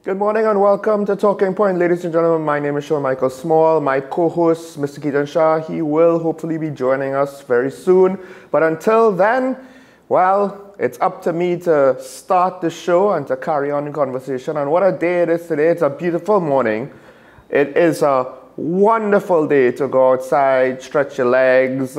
Good morning and welcome to Talking Point, ladies and gentlemen. My name is Sean Michael Small. My co-host, Mr. Keaton Shah, he will hopefully be joining us very soon. But until then, well, it's up to me to start the show and to carry on the conversation. And what a day it is today. It's a beautiful morning. It is a wonderful day to go outside, stretch your legs,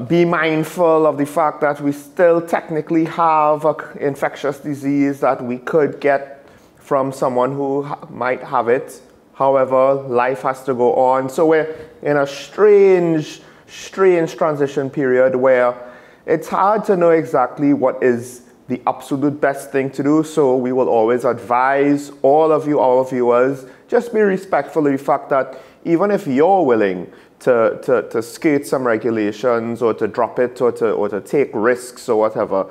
be mindful of the fact that we still technically have an infectious disease that we could get from someone who might have it. However, life has to go on. So we're in a strange transition period where it's hard to know exactly what is the absolute best thing to do. So we will always advise all of you, our viewers, just be respectful of the fact that even if you're willing to skate some regulations or to drop it or to take risks or whatever,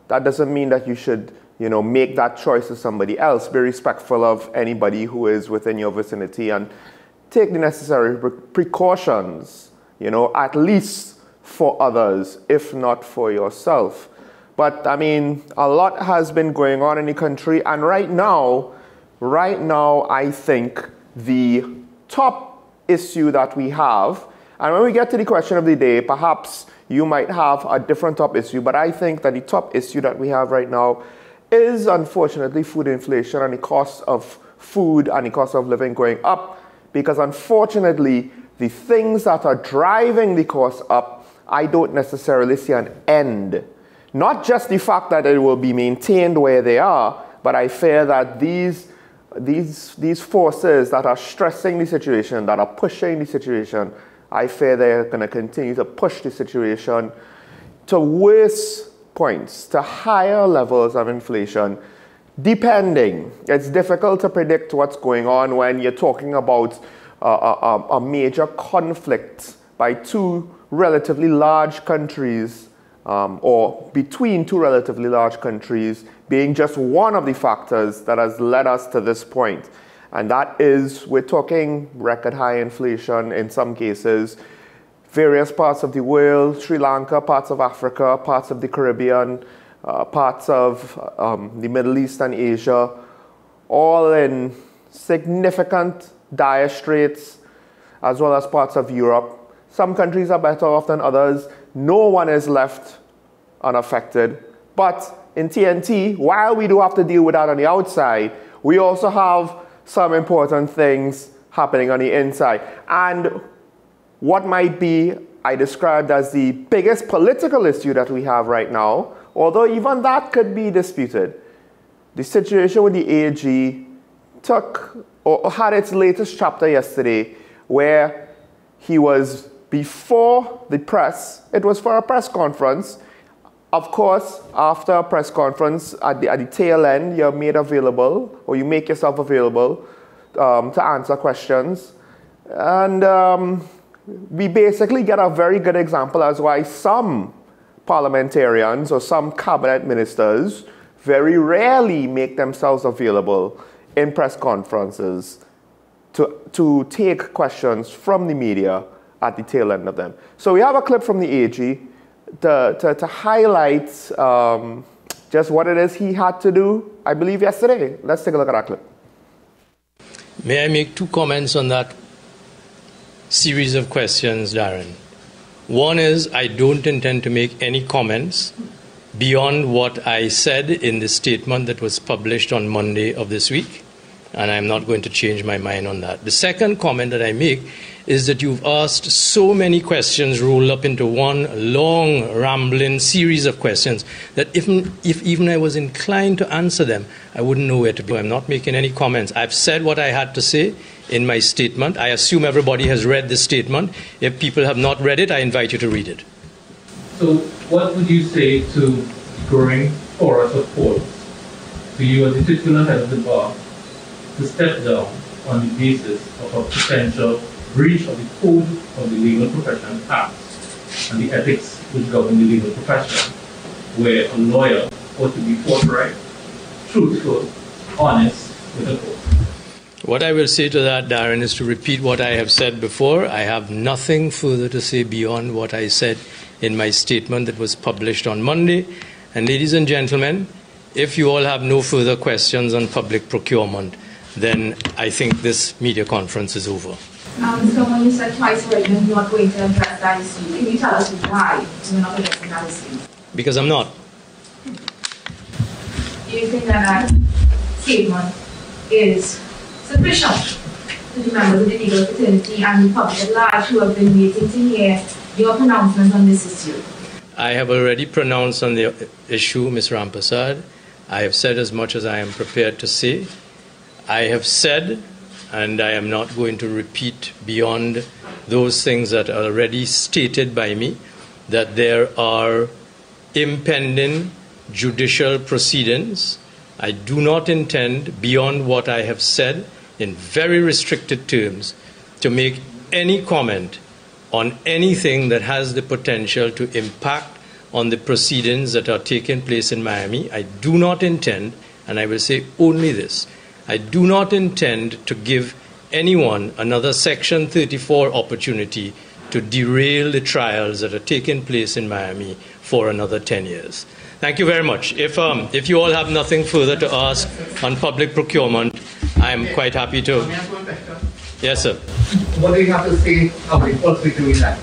that doesn't mean that you should make that choice to somebody else. Be respectful of anybody who is within your vicinity and take the necessary precautions, at least for others, if not for yourself. But I mean, a lot has been going on in the country, and right now, I think the top issue that we have, and when we get to the question of the day, perhaps you might have a different top issue, but I think that the top issue that we have right now is unfortunately food inflation and the cost of food and the cost of living going up, because unfortunately the things that are driving the cost up, I don't necessarily see an end. Not just the fact that it will be maintained where they are, but I fear that these forces that are stressing the situation, that are pushing the situation, I fear they're going to continue to push the situation to worse points, to higher levels of inflation, depending. It's difficult to predict what's going on when you're talking about a major conflict by two relatively large countries, or between two relatively large countries, being just one of the factors that has led us to this point. And that is, we're talking record high inflation in some cases, various parts of the world, Sri Lanka, parts of Africa, parts of the Caribbean, parts of the Middle East and Asia, all in significant dire straits, as well as parts of Europe. Some countries are better off than others. No one is left unaffected. But in TNT, while we do have to deal with that on the outside, we also have some important things happening on the inside. And what might be, I described as the biggest political issue that we have right now, although even that could be disputed. The situation with the AG had its latest chapter yesterday, where he was before the press. It was for a press conference. Of course, after a press conference, at the tail end, you're made available, or you make yourself available to answer questions. And we basically get a very good example as why some parliamentarians or some cabinet ministers very rarely make themselves available in press conferences to take questions from the media at the tail end of them. So we have a clip from the AG to highlight just what it is he had to do, I believe, yesterday. Let's take a look at that clip. May I make two comments on that series of questions, Darren? One is, I don't intend to make any comments beyond what I said in the statement that was published on Monday of this week, and I'm not going to change my mind on that. The second comment that I make is that you've asked so many questions rolled up into one long, rambling series of questions that if even I was inclined to answer them, I wouldn't know where to go. I'm not making any comments. I've said what I had to say in my statement. I assume everybody has read the statement. If people have not read it, I invite you to read it. So what would you say to the growing chorus of calls to you as the titular head of the bar to step down on the basis of a potential breach of the Code of the Legal Professions Act and the ethics which govern the legal profession, where a lawyer ought to be forthright, truthful, honest with the court? What I will say to that, Darren, is to repeat what I have said before. I have nothing further to say beyond what I said in my statement that was published on Monday. And ladies and gentlemen, if you all have no further questions on public procurement, then I think this media conference is over. Someone you said twice already you're not going to address that issue. Can you tell us why you're not addressing that issue? Because I'm not. Do you think that statement is sufficient to the members of the legal fraternity and the public at large who have been waiting to hear your pronouncement on this issue? I have already pronounced on the issue, Ms. Rampasad. I have said as much as I am prepared to say. I have said, and I am not going to repeat beyond those things that are already stated by me, that there are impending judicial proceedings. I do not intend, beyond what I have said in very restricted terms, to make any comment on anything that has the potential to impact on the proceedings that are taking place in Miami. I do not intend, and I will say only this, I do not intend to give anyone another Section 34 opportunity to derail the trials that are taking place in Miami for another 10 years. Thank you very much. If you all have nothing further to ask on public procurement, I am quite happy to. Yes, sir. What do you have to say about possibly doing that?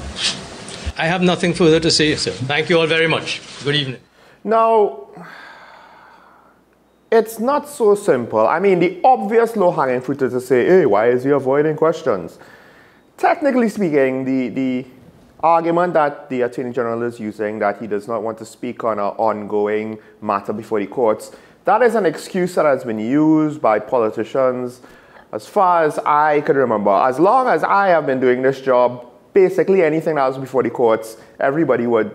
I have nothing further to say, sir. Thank you all very much. Good evening. Now, it's not so simple. I mean, the obvious low-hanging fruit is to say, hey, why is he avoiding questions? Technically speaking, the argument that the Attorney General is using, that he does not want to speak on an ongoing matter before the courts, that is an excuse that has been used by politicians as far as I can remember. As long as I have been doing this job, basically anything that was before the courts, everybody would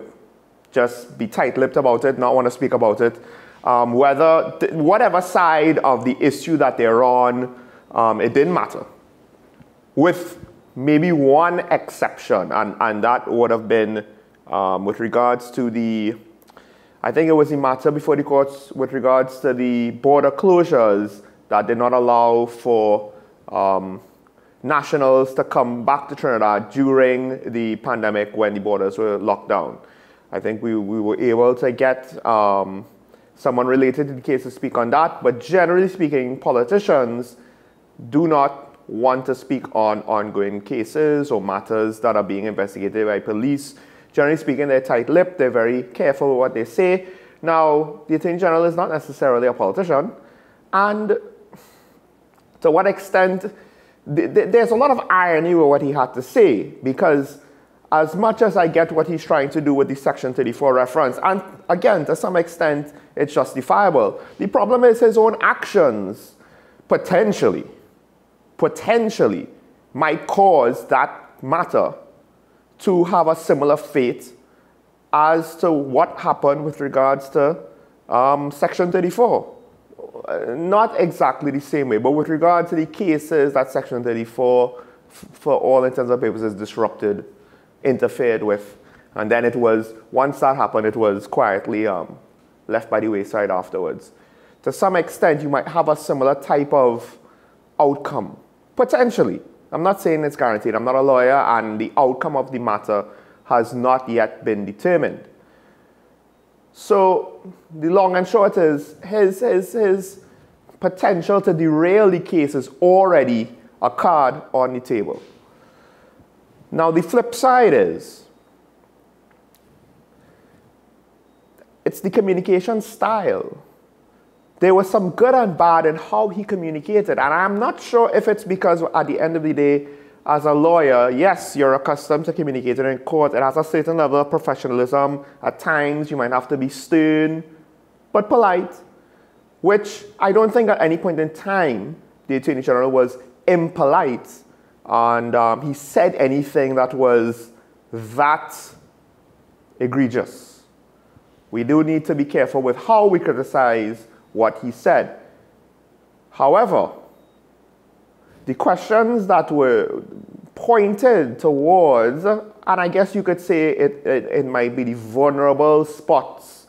just be tight-lipped about it, not want to speak about it. Whatever side of the issue that they're on, it didn't matter. With maybe one exception, and that would have been with regards to the, I think it was the matter before the courts with regards to the border closures that did not allow for nationals to come back to Trinidad during the pandemic when the borders were locked down. I think we were able to get someone related to the case to speak on that, but generally speaking, politicians do not want to speak on ongoing cases or matters that are being investigated by police. Generally speaking, they're tight-lipped, they're very careful with what they say. Now, the Attorney General is not necessarily a politician, and to what extent, there's a lot of irony with what he had to say, because as much as I get what he's trying to do with the Section 34 reference, and again, to some extent, it's justifiable, the problem is his own actions potentially might cause that matter to have a similar fate as to what happened with regards to Section 34. Not exactly the same way, but with regard to the cases that Section 34, for all intents and purposes, disrupted, interfered with, and then it was, once that happened, it was quietly left by the wayside afterwards. To some extent, you might have a similar type of outcome, potentially. I'm not saying it's guaranteed. I'm not a lawyer, and the outcome of the matter has not yet been determined. So the long and short is his potential to derail the case is already a card on the table. Now the flip side is, it's the communication style. There was some good and bad in how he communicated, and I'm not sure if it's because at the end of the day, as a lawyer, yes, you're accustomed to communicating in court. It has a certain level of professionalism. At times, you might have to be stern, but polite, which I don't think at any point in time the Attorney General was impolite, and he said anything that was that egregious. We do need to be careful with how we criticize what he said. However, the questions that were pointed towards, and I guess you could say it might be the vulnerable spots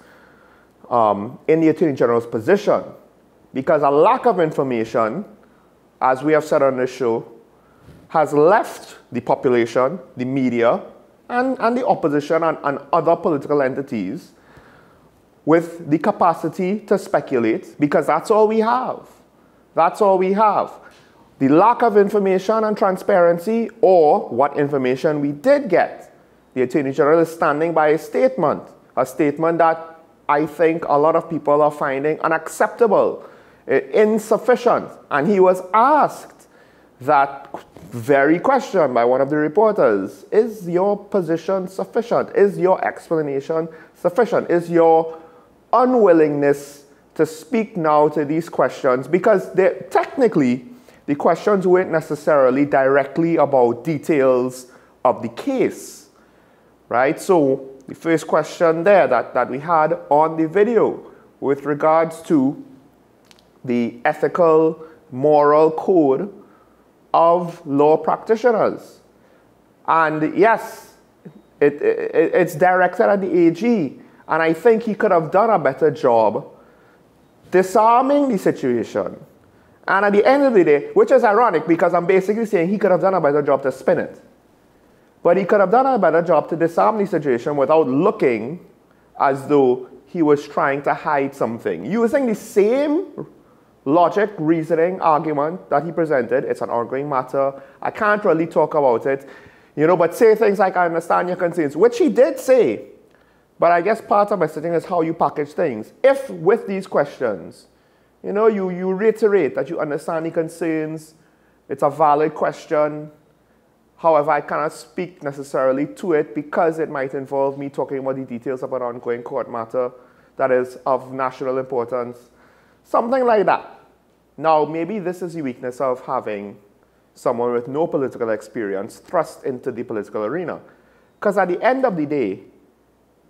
in the Attorney General's position, because a lack of information, as we have said on this show, has left the population, the media, and the opposition and other political entities with the capacity to speculate, because that's all we have. That's all we have. The lack of information and transparency, or what information we did get. The Attorney General is standing by a statement that I think a lot of people are finding unacceptable, insufficient. And he was asked that very question by one of the reporters: is your position sufficient? Is your explanation sufficient? Is your unwillingness to speak now to these questions? Because technically, the questions weren't necessarily directly about details of the case, right? So the first question there that we had on the video with regards to the ethical, moral code of law practitioners. And yes, it's directed at the AG, and I think he could have done a better job disarming the situation. And at the end of the day, which is ironic because I'm basically saying he could have done a better job to spin it. But he could have done a better job to disarm the situation without looking as though he was trying to hide something. Using the same logic, reasoning, argument that he presented, it's an ongoing matter, I can't really talk about it, but say things like, I understand your concerns, which he did say. But I guess part of my sitting is how you package things. If with these questions, you reiterate that you understand the concerns, it's a valid question. However, I cannot speak necessarily to it because it might involve me talking about the details of an ongoing court matter that is of national importance. Something like that. Now, maybe this is the weakness of having someone with no political experience thrust into the political arena. Because at the end of the day,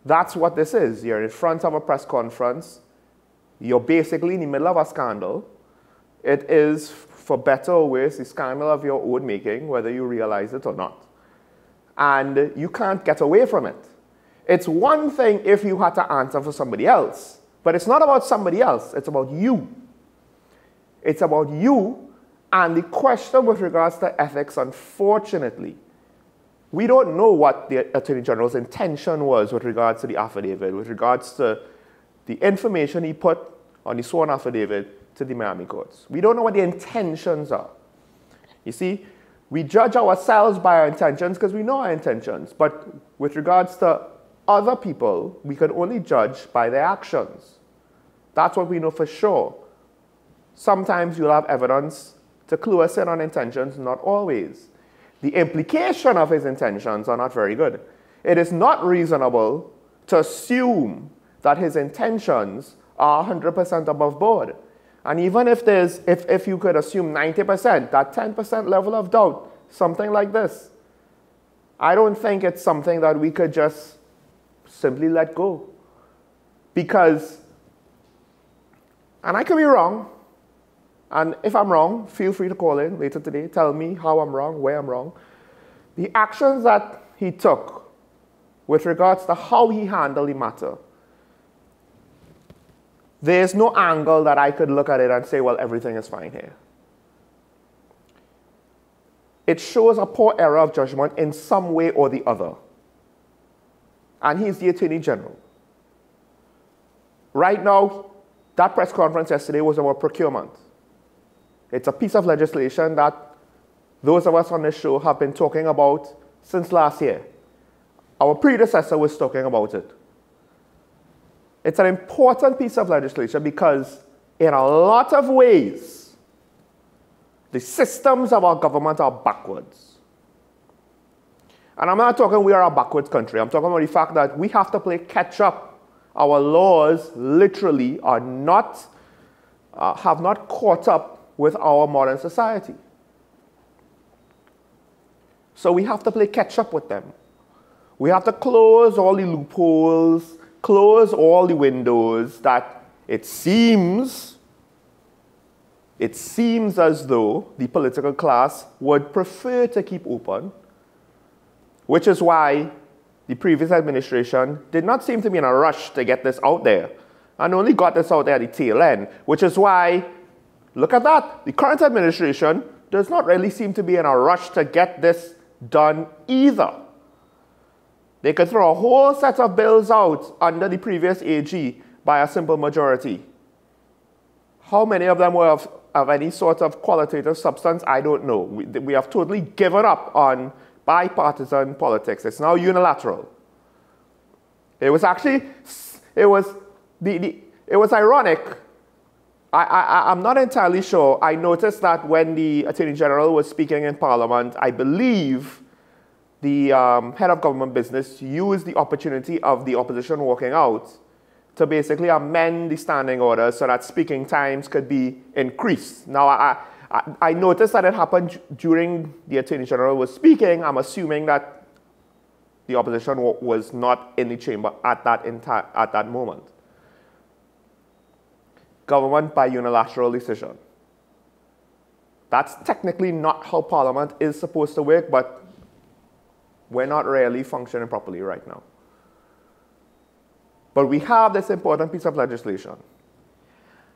that's what this is. You're in front of a press conference. You're basically in the middle of a scandal. It is, for better or worse, a scandal of your own making, whether you realize it or not. And you can't get away from it. It's one thing if you had to answer for somebody else, but it's not about somebody else, it's about you. It's about you, and the question with regards to ethics, unfortunately, we don't know what the Attorney General's intention was with regards to the affidavit, with regards to the information he put on the sworn affidavit to the Miami courts. We don't know what the intentions are. You see, we judge ourselves by our intentions because we know our intentions, but with regards to other people, we can only judge by their actions. That's what we know for sure. Sometimes you'll have evidence to clue us in on intentions, not always. The implication of his intentions are not very good. It is not reasonable to assume that his intentions are 100% above board. And even if you could assume 90%, that 10% level of doubt, something like this, I don't think it's something that we could just simply let go. Because, and I could be wrong, and if I'm wrong, feel free to call in later today, tell me how I'm wrong, where I'm wrong. The actions that he took with regards to how he handled the matter, there's no angle that I could look at it and say, well, everything is fine here. It shows a poor error of judgment in some way or the other. And he's the Attorney General. Right now, that press conference yesterday was about procurement. It's a piece of legislation that those of us on this show have been talking about since last year. Our predecessor was talking about it. It's an important piece of legislation because in a lot of ways, the systems of our government are backwards. And I'm not talking we are a backwards country. I'm talking about the fact that we have to play catch up. Our laws literally are not, have not caught up with our modern society. So we have to play catch up with them. We have to close all the loopholes, close all the windows that it seems as though the political class would prefer to keep open, which is why the previous administration did not seem to be in a rush to get this out there and only got this out there at the tail end, which is why, look at that, the current administration does not really seem to be in a rush to get this done either. They could throw a whole set of bills out under the previous AG by a simple majority. How many of them were of any sort of qualitative substance? I don't know. We have totally given up on bipartisan politics. It's now unilateral. It was actually, it was ironic. I'm not entirely sure. I noticed that when the Attorney General was speaking in Parliament, I believe the head of government business used the opportunity of the opposition walking out to basically amend the standing order so that speaking times could be increased. Now, I noticed that it happened during the Attorney General was speaking. I'm assuming that the opposition was not in the chamber at that moment. Government by unilateral decision. That's technically not how Parliament is supposed to work, but we're not really functioning properly right now. But we have this important piece of legislation.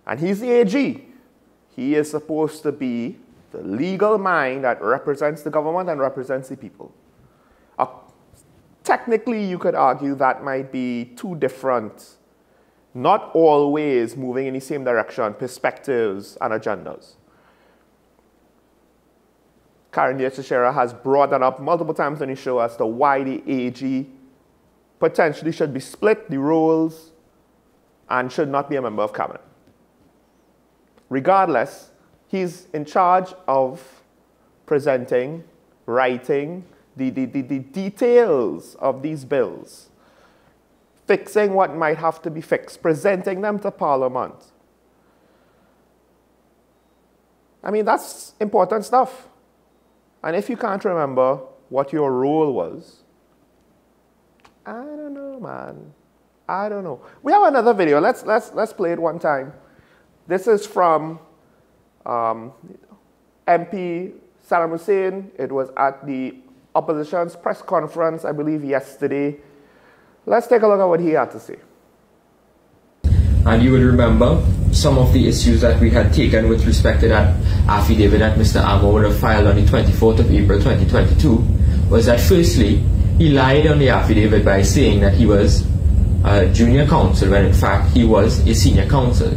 And he's the AG. He is supposed to be the legal mind that represents the government and represents the people. Technically, you could argue that might be two different, not always moving in the same direction, perspectives and agendas. Karen Diaz-Teixeira has brought that up multiple times on the show as to why the AG potentially should be split the roles and should not be a member of cabinet. Regardless, he's in charge of presenting, writing the details of these bills, fixing what might have to be fixed, presenting them to Parliament. I mean, that's important stuff. And if you can't remember what your role was, I don't know, man. I don't know. We have another video. Let's play it one time. This is from MP Saddam Hussein. It was at the opposition's press conference, I believe, yesterday. Let's take a look at what he had to say. And you will remember some of the issues that we had taken with respect to that affidavit that Mr. Amo would have filed on the 24th of April 2022 was that firstly, he lied on the affidavit by saying that he was a junior counsel when in fact he was a senior counsel.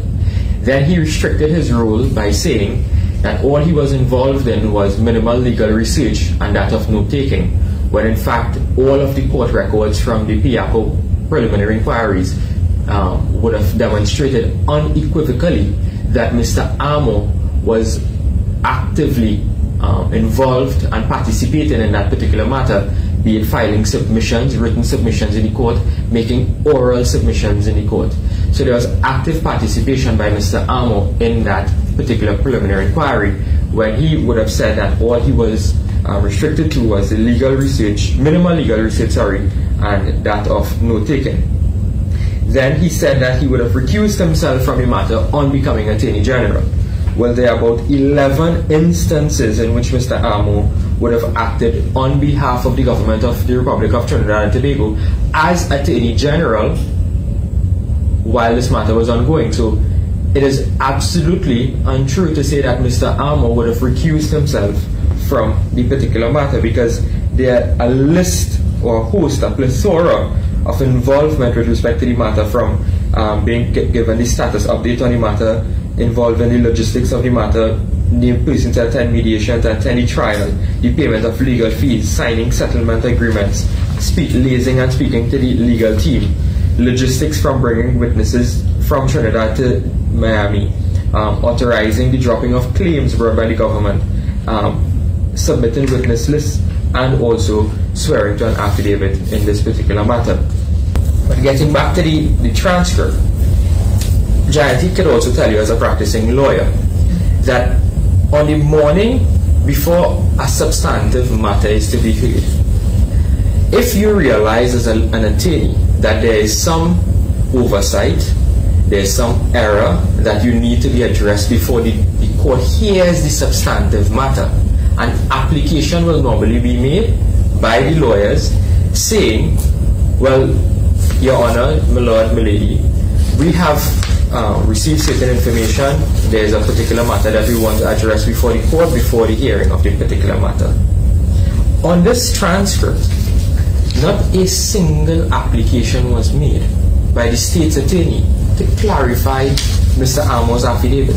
Then he restricted his role by saying that all he was involved in was minimal legal research and that of note-taking, when in fact all of the court records from the PIACO preliminary inquiries would have demonstrated unequivocally that Mr. Amo was actively involved and participating in that particular matter, be it filing submissions, written submissions in the court, making oral submissions in the court. So there was active participation by Mr. Amo in that particular preliminary inquiry, when he would have said that all he was restricted to was the legal research, minimal legal research, and that of note-taking. Then he said that he would have recused himself from the matter on becoming Attorney General. Well, there are about 11 instances in which Mr. Amo would have acted on behalf of the government of the Republic of Trinidad and Tobago as Attorney General while this matter was ongoing. So it is absolutely untrue to say that Mr. Amo would have recused himself from the particular matter, because there are a list or a host, a plethora of involvement with respect to the matter, from being given the status update on the matter, involved in the logistics of the matter, named persons to attend mediation, to attend the trial, the payment of legal fees, signing settlement agreements, liaising and speaking to the legal team, logistics from bringing witnesses from Trinidad to Miami, authorizing the dropping of claims brought by the government, submitting witness lists, and also swearing to an affidavit in this particular matter. But getting back to the transcript, Jayanti could also tell you as a practicing lawyer that on the morning before a substantive matter is to be heard, if you realize as an attorney that there is some oversight, there is some error that you need to be addressed before the court hears the substantive matter, an application will normally be made by the lawyers saying, well, Your Honor, my Lord, my Lady, we have received certain information. There is a particular matter that we want to address before the court, before the hearing of the particular matter. On this transcript, not a single application was made by the state's attorney to clarify Mr. Amo's affidavit.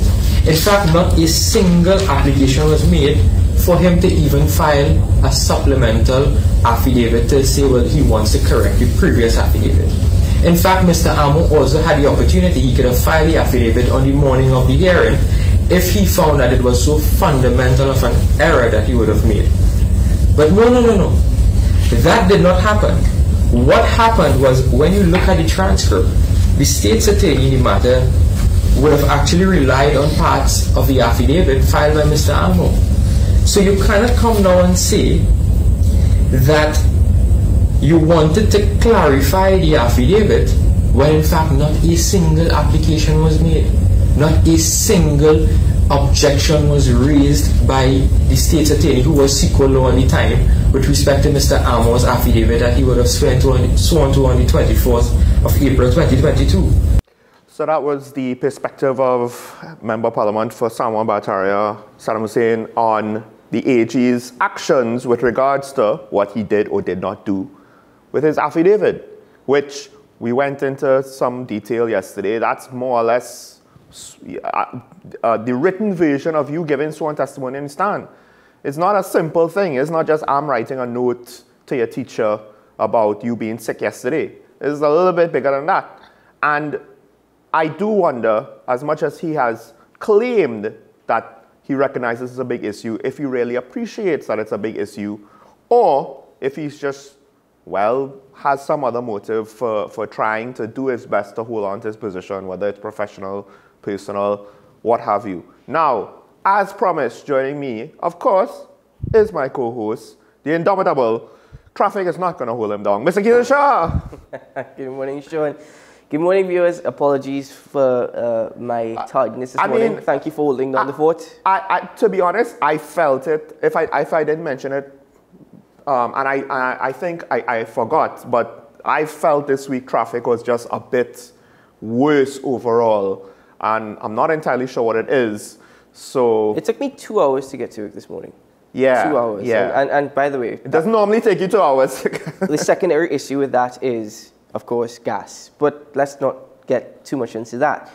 In fact, not a single application was made for him to even file a supplemental affidavit to say, well, he wants to correct the previous affidavit. In fact, Mr. Amo also had the opportunity, he could have filed the affidavit on the morning of the hearing if he found that it was so fundamental of an error that he would have made. But no. That did not happen. What happened was, when you look at the transcript, the state's attorney in the matter would have actually relied on parts of the affidavit filed by Mr. Amo. So you cannot come now and say that you wanted to clarify the affidavit when in fact not a single application was made. Not a single objection was raised by the state's attorney, who was Sequel Law at the time, with respect to Mr. Amo's affidavit that he would have sworn to on the 24th of April 2022. So that was the perspective of Member of Parliament for Samwan Barataria, Saddam Hussein, on the AG's actions with regards to what he did or did not do with his affidavit, which we went into some detail yesterday. That's more or less the written version of you giving sworn testimony in stand. It's not a simple thing. It's not just I'm writing a note to your teacher about you being sick yesterday. It's a little bit bigger than that. And I do wonder, as much as he has claimed that he recognizes it's a big issue, if he really appreciates that it's a big issue, or if he's just, well, has some other motive for trying to do his best to hold on to his position, whether it's professional, personal, what have you. Now, as promised, joining me, of course, is my co-host, the indomitable. Traffic is not going to hold him down, Mr. Keaton Shah. Good morning, Sean. Good morning, viewers. Apologies for my tardiness this morning. Thank you for holding down the fort. To be honest, I felt it. If I didn't mention it, and I think I forgot, but I felt this week traffic was just a bit worse overall, and I'm not entirely sure what it is. So it took me 2 hours to get to it this morning. Yeah. 2 hours. Yeah. And by the way, it doesn't normally take you 2 hours. The secondary issue with that is, of course, gas. But let's not get too much into that.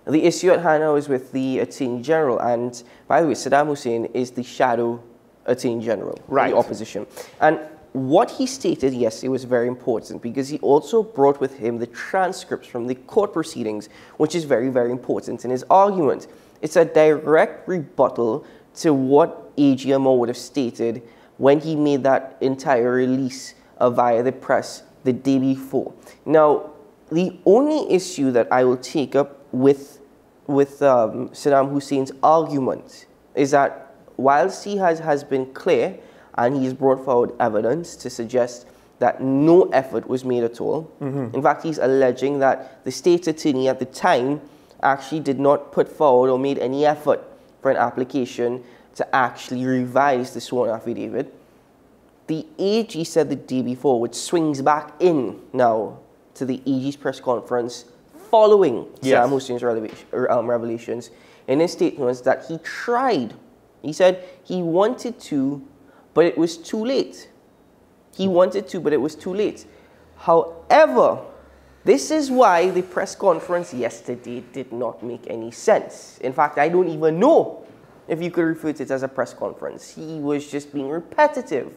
The issue at hand now is with the Attorney General. And by the way, Saddam Hussein is the shadow Attorney General, right, the opposition. And what he stated yesterday was very important, because he also brought with him the transcripts from the court proceedings, which is very, very important in his argument. It's a direct rebuttal to what AG Amo would have stated when he made that entire release via the press the day before. Now, the only issue that I will take up with Saddam Hussein's argument is that whilst he has been clear and he's brought forward evidence to suggest that no effort was made at all, in fact, he's alleging that the state attorney at the time actually did not put forward or made any effort for an application to actually revise the sworn affidavit. The AG said the day before, which swings back in now to the AG's press conference following Saddam Hussein's revelations, in his statements that he tried. He said he wanted to, but it was too late. He wanted to, but it was too late. However, this is why the press conference yesterday did not make any sense. In fact, I don't even know if you could refer to it as a press conference. He was just being repetitive.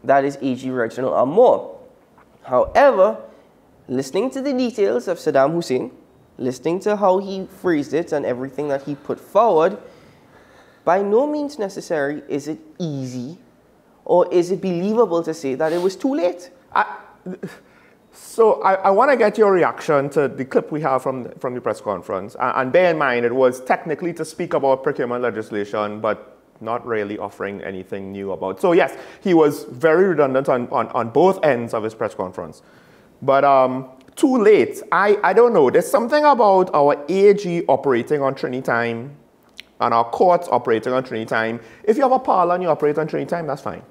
That is AG Reginald Amor. However, listening to the details of Saddam Hussein, listening to how he phrased it and everything that he put forward, by no means necessary is it easy or is it believable to say that it was too late. So I want to get your reaction to the clip we have from the press conference. And bear in mind, it was technically to speak about procurement legislation, but not really offering anything new about. So yes, he was very redundant on both ends of his press conference. But too late, I don't know. There's something about our AG operating on Trinity time and our courts operating on Trinity time. If you have a parlor and you operate on Trinity time, that's fine.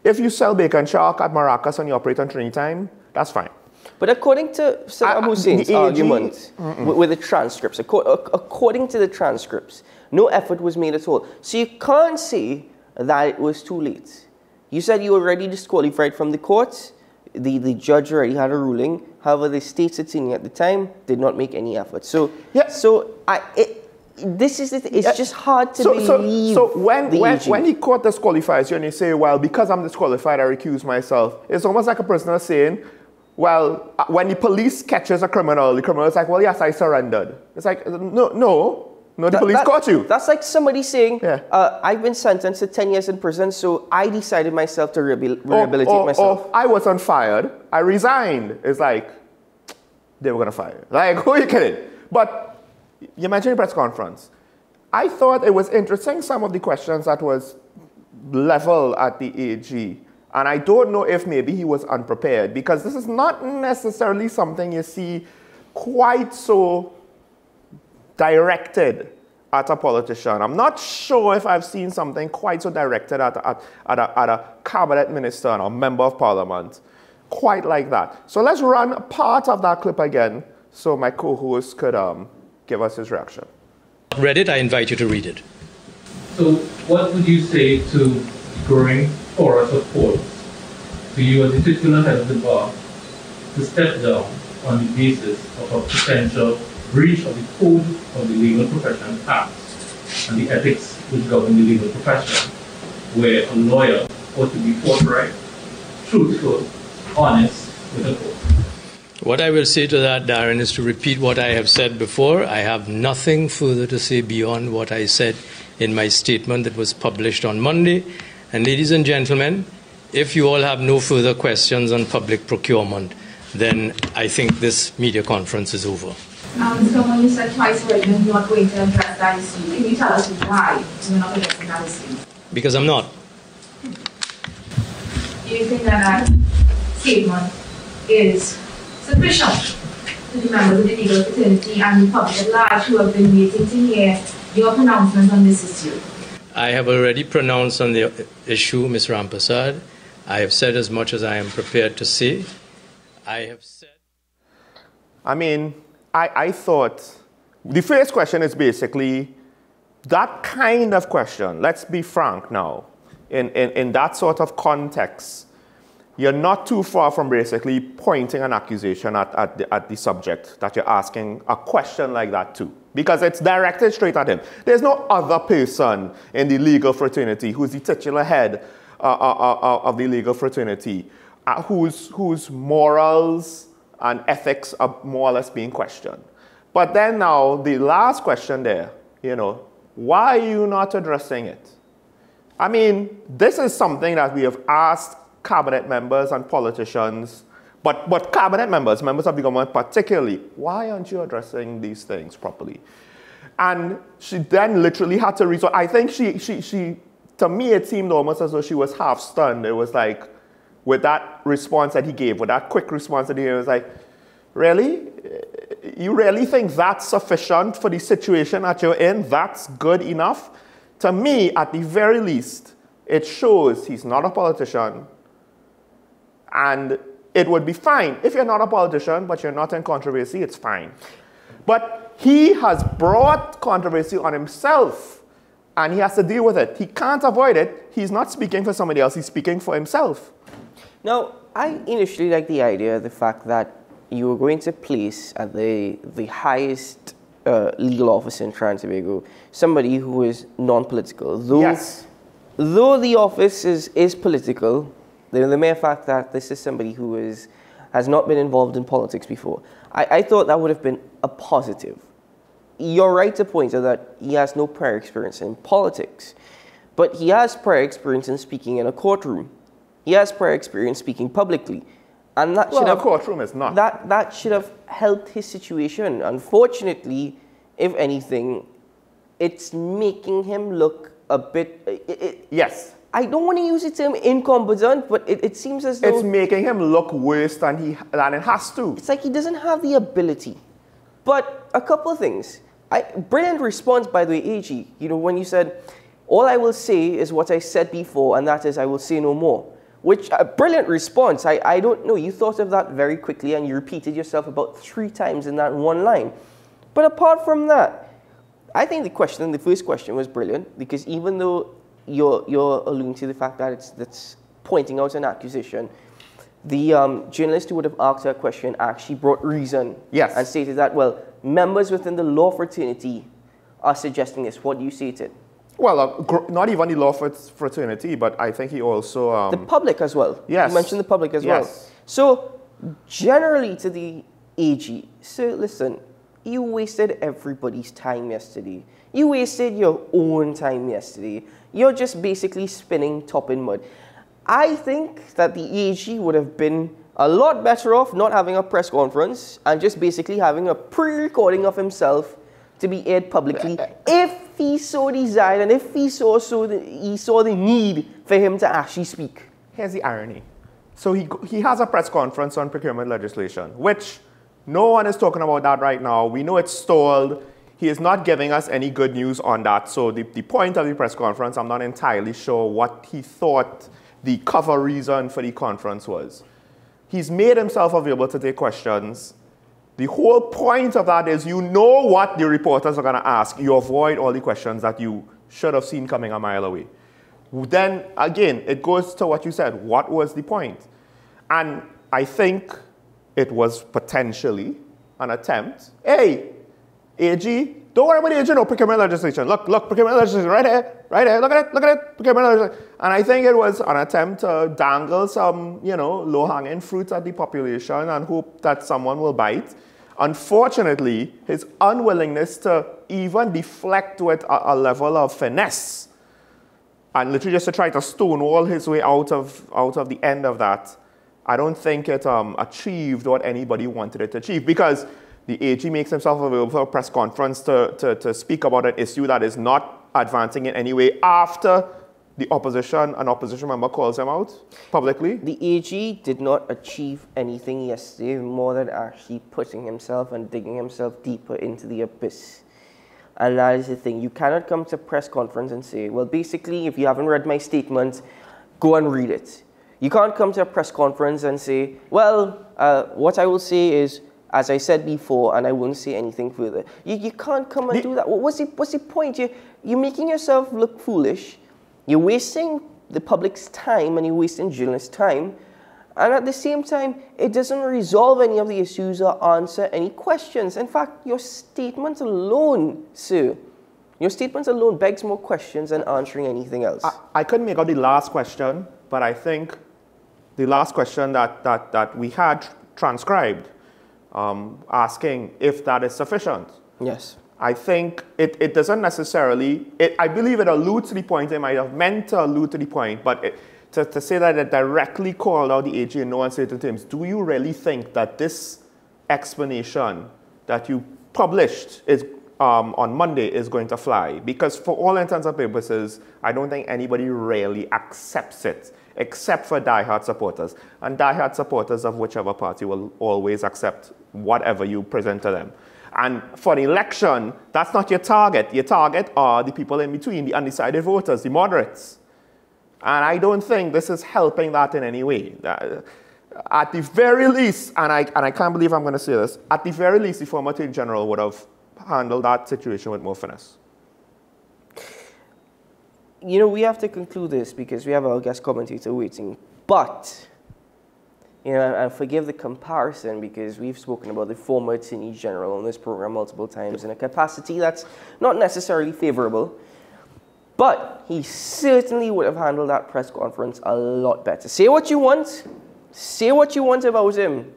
If you sell bacon shark at Maracas and you operate on Trinity time, that's fine. But according to Saddam Hussein's argument with the transcripts, according to the transcripts, no effort was made at all. So you can't say that it was too late. You said you were already disqualified from the courts. The judge already had a ruling. However, the state's attorney at the time did not make any effort. So, this is it's just hard to believe. So when the court disqualifies you and you say, well, because I'm disqualified, I recuse myself, it's almost like a prisoner saying, well, when the police catches a criminal, the criminal is like, well, yes, I surrendered. It's like, no, the police caught you. That's like somebody saying, I've been sentenced to 10 years in prison, so I decided myself to rehabilitate myself. Or I wasn't fired, I resigned. It's like, they were going to fire you. Like, who are you kidding? But you mentioned the press conference. I thought it was interesting, some of the questions that was leveled at the AG. And I don't know if maybe he was unprepared, because this is not necessarily something you see quite so directed at a politician. I'm not sure if I've seen something quite so directed at a cabinet minister and a member of parliament, quite like that. So let's run part of that clip again so my co-host could give us his reaction. Read it, I invite you to read it. So what would you say to the growing chorus of courts, to you as the titular head of the bar, to step down on the basis of a potential breach of the Code of the Legal Professions Act and the ethics which govern the legal profession, where a lawyer ought to be forthright, truthful, honest with the court? What I will say to that, Darren, is to repeat what I have said before. I have nothing further to say beyond what I said in my statement that was published on Monday. And ladies and gentlemen, if you all have no further questions on public procurement, then I think this media conference is over. So when you said twice already you're not going to address that issue, can you tell us why you're not addressing that issue? Because I'm not. Do you think that statement is sufficient to the members of the legal fraternity and the public at large who have been waiting to hear your pronouncement on this issue? I have already pronounced on the issue, Ms. Rampasad. I have said as much as I am prepared to say. I have said... I mean, I thought the first question is basically that kind of question. Let's be frank now. In that sort of context, you're not too far from basically pointing an accusation at the subject that you're asking a question like that to, because it's directed straight at him. There's no other person in the legal fraternity who's the titular head of the legal fraternity whose morals and ethics are more or less being questioned. But then now, the last question there, why are you not addressing it? I mean, this is something that we have asked cabinet members and politicians, but cabinet members of the government particularly, why aren't you addressing these things properly? And she then literally had to resort. I think she to me, it seemed almost as though she was half stunned. It was like, with that response that he gave, with that quick response that he gave, it was like, really? You really think that's sufficient for the situation that you're in? That's good enough? To me, at the very least, it shows he's not a politician. And it would be fine. If you're not a politician, but you're not in controversy, it's fine. But he has brought controversy on himself, and he has to deal with it. He can't avoid it. He's not speaking for somebody else. He's speaking for himself. Now, I initially liked the idea, the fact that you were going to place at the highest legal office in Trinidad and Tobago somebody who is non-political. Though the office is political, the mere fact that this is somebody who has not been involved in politics before, I thought that would have been a positive. You're right to point out that he has no prior experience in politics, but he has prior experience in speaking in a courtroom. He has prior experience speaking publicly. And that should have, courtroom is not. That should have helped his situation. Unfortunately, if anything, it's making him look a bit... yes. I don't want to use the term incompetent, but it seems as though... It's making him look worse than it has to. It's like he doesn't have the ability. But a couple of things. Brilliant response by the AG. When you said, all I will say is what I said before, and that is I will say no more. Which, a brilliant response. I don't know. You thought of that very quickly, and you repeated yourself about 3 times in that one line. But apart from that, I think the first question was brilliant, because even though you're alluding to the fact that that's pointing out an accusation, the journalist who would have asked her question actually brought reason. Yes. And stated that, well, members within the law fraternity are suggesting this. What do you say to it? Well, not even the law fraternity, but I think he also... the public as well. Yes. You mentioned the public as well. So, generally to the AG, so listen, you wasted everybody's time yesterday. You wasted your own time yesterday. You're just basically spinning top in mud. I think that the AG would have been a lot better off not having a press conference and just basically having a pre-recording of himself to be aired publicly if he so desired and if he saw the need for him to actually speak. Here's the irony. So he has a press conference on procurement legislation, which no one is talking about that right now. We know it's stalled. He is not giving us any good news on that. So the point of the press conference, I'm not entirely sure what he thought the cover reason for the conference was. He's made himself available to take questions. The whole point of that is you know what the reporters are going to ask. You avoid all the questions that you should have seen coming a mile away. Then, again, it goes to what you said. What was the point? And I think it was potentially an attempt. Hey, AG, don't worry about the AG, no, procurement legislation. Look, procurement legislation, right here, look at it, procurement legislation. And I think it was an attempt to dangle some, low-hanging fruit at the population and hope that someone will bite. Unfortunately, his unwillingness to even deflect with a level of finesse and literally just to try to stonewall his way out of the end of that, I don't think it achieved what anybody wanted it to achieve, because the AG makes himself available for a press conference to speak about an issue that is not advancing in any way after an opposition member calls him out publicly. The AG did not achieve anything yesterday more than actually putting himself and digging himself deeper into the abyss. And that is the thing. You cannot come to a press conference and say, well, basically, if you haven't read my statement, go and read it. You can't come to a press conference and say, well, what I will say is, as I said before, and I won't say anything further. You can't come and do that. What's the point? You're making yourself look foolish. You're wasting the public's time and you're wasting journalists' time. And at the same time, it doesn't resolve any of the issues or answer any questions. In fact, your statement alone, sir, your statement alone begs more questions than answering anything else. I couldn't make out the last question, but I think the last question that we had transcribed, asking if that is sufficient. Yes. I think it doesn't necessarily, I believe it alludes to the point, it might have meant to allude to the point, but to say that it directly called out the AG in no uncertain terms, do you really think that this explanation that you published is on Monday is going to fly? Because for all intents and purposes, I don't think anybody really accepts it, except for diehard supporters. And diehard supporters of whichever party will always accept whatever you present to them. And for the election, that's not your target. Your target are the people in between, the undecided voters, the moderates. And I don't think this is helping that in any way. At the very least, and I can't believe I'm going to say this, at the very least, the former Attorney General would have handled that situation with more finesse. We have to conclude this because we have our guest commentator waiting. But, and forgive the comparison because we've spoken about the former Attorney General on this program multiple times in a capacity that's not necessarily favorable. But he certainly would have handled that press conference a lot better. Say what you want. Say what you want about him.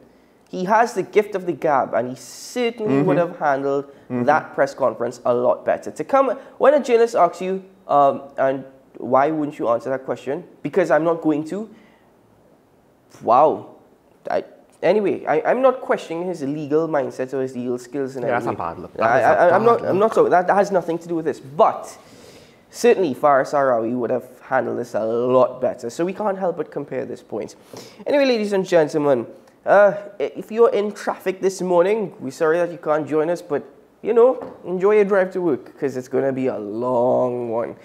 He has the gift of the gab, and he certainly would have handled that press conference a lot better. To come, when a journalist asks you, and why wouldn't you answer that question? Because I'm not going to. Wow. Anyway, I'm not questioning his legal mindset or his legal skills in any way. That's a bad look. I'm not so. That has nothing to do with this. But certainly, Faris Sahrawi would have handled this a lot better. So we can't help but compare this point. Anyway, ladies and gentlemen, if you're in traffic this morning, we're sorry that you can't join us, but, enjoy your drive to work because it's going to be a long one.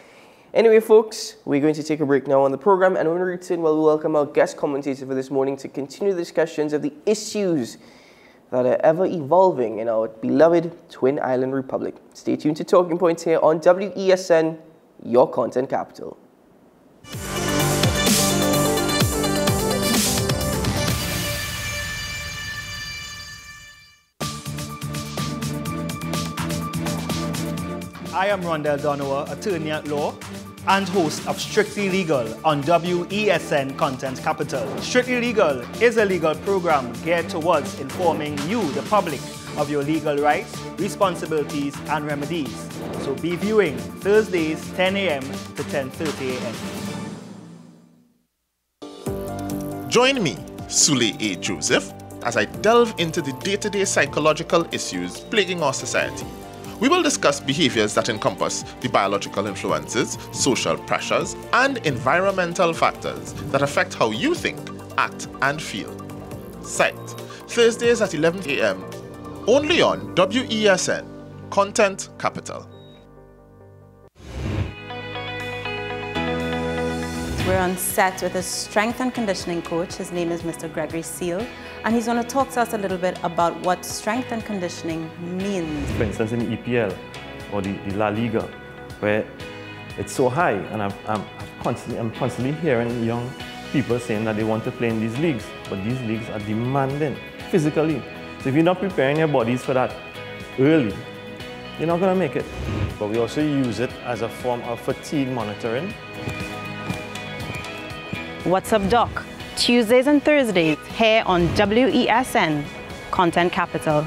Anyway, folks, we're going to take a break now on the program, and when we return, we'll welcome our guest commentator for this morning to continue the discussions of the issues that are ever evolving in our beloved Twin Island Republic. Stay tuned to Talking Points here on WESN, your content capital. I am Rondell Donowa, attorney at law and host of Strictly Legal on WESN Content Capital. Strictly Legal is a legal program geared towards informing you, the public, of your legal rights, responsibilities, and remedies. So be viewing Thursdays 10 a.m. to 10:30 a.m. Join me, Sule A. Joseph, as I delve into the day-to-day psychological issues plaguing our society. We will discuss behaviors that encompass the biological influences, social pressures, and environmental factors that affect how you think, act, and feel. Site, Thursdays at 11 a.m., only on WESN, Content Capital. We're on set with a strength and conditioning coach. His name is Mr. Gregory Seal, and he's going to talk to us a little bit about what strength and conditioning means. For instance, in the EPL or the La Liga, where it's so high, and I'm constantly hearing young people saying that they want to play in these leagues, but these leagues are demanding physically. So if you're not preparing your bodies for that early, you're not going to make it. But we also use it as a form of fatigue monitoring. What's up, Doc? Tuesdays and Thursdays here on WESN, Content Capital.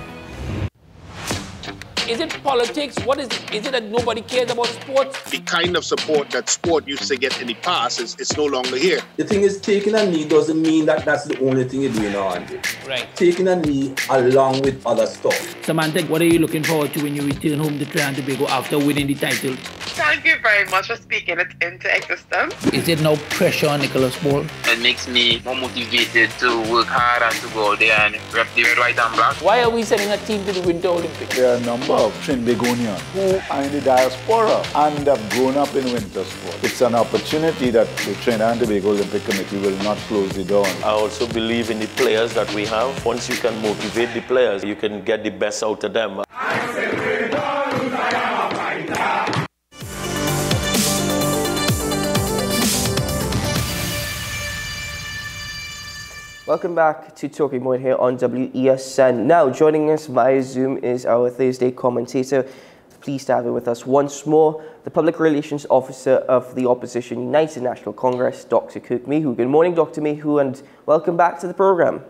Is it politics? What is it? Is it that nobody cares about sports? The kind of support that sport used to get in the past is no longer here. The thing is, taking a knee doesn't mean that that's the only thing you're doing now, Andy. Right. Taking a knee along with other stuff. Samantha, what are you looking forward to when you return home to Trinidad and Tobago after winning the title? Thank you very much for speaking it into existence. Is there no pressure on Nicholas Paul? It makes me more motivated to work hard and to go out there and rep the red, white and black. Why are we sending a team to the Winter Olympics? There are a number of Trinbagonians who are in the diaspora and have grown up in winter sport. It's an opportunity that the Trinidad and Tobago Olympic Committee will not close the door on. I also believe in the players that we have. Once you can motivate the players, you can get the best out of them. Welcome back to Talking Point here on WESN. Now, joining us via Zoom is our Thursday commentator. Pleased to have him with us once more, the Public Relations Officer of the Opposition United National Congress, Dr. Kirk Mayhew. Good morning, Dr. Mayhew, and welcome back to the program.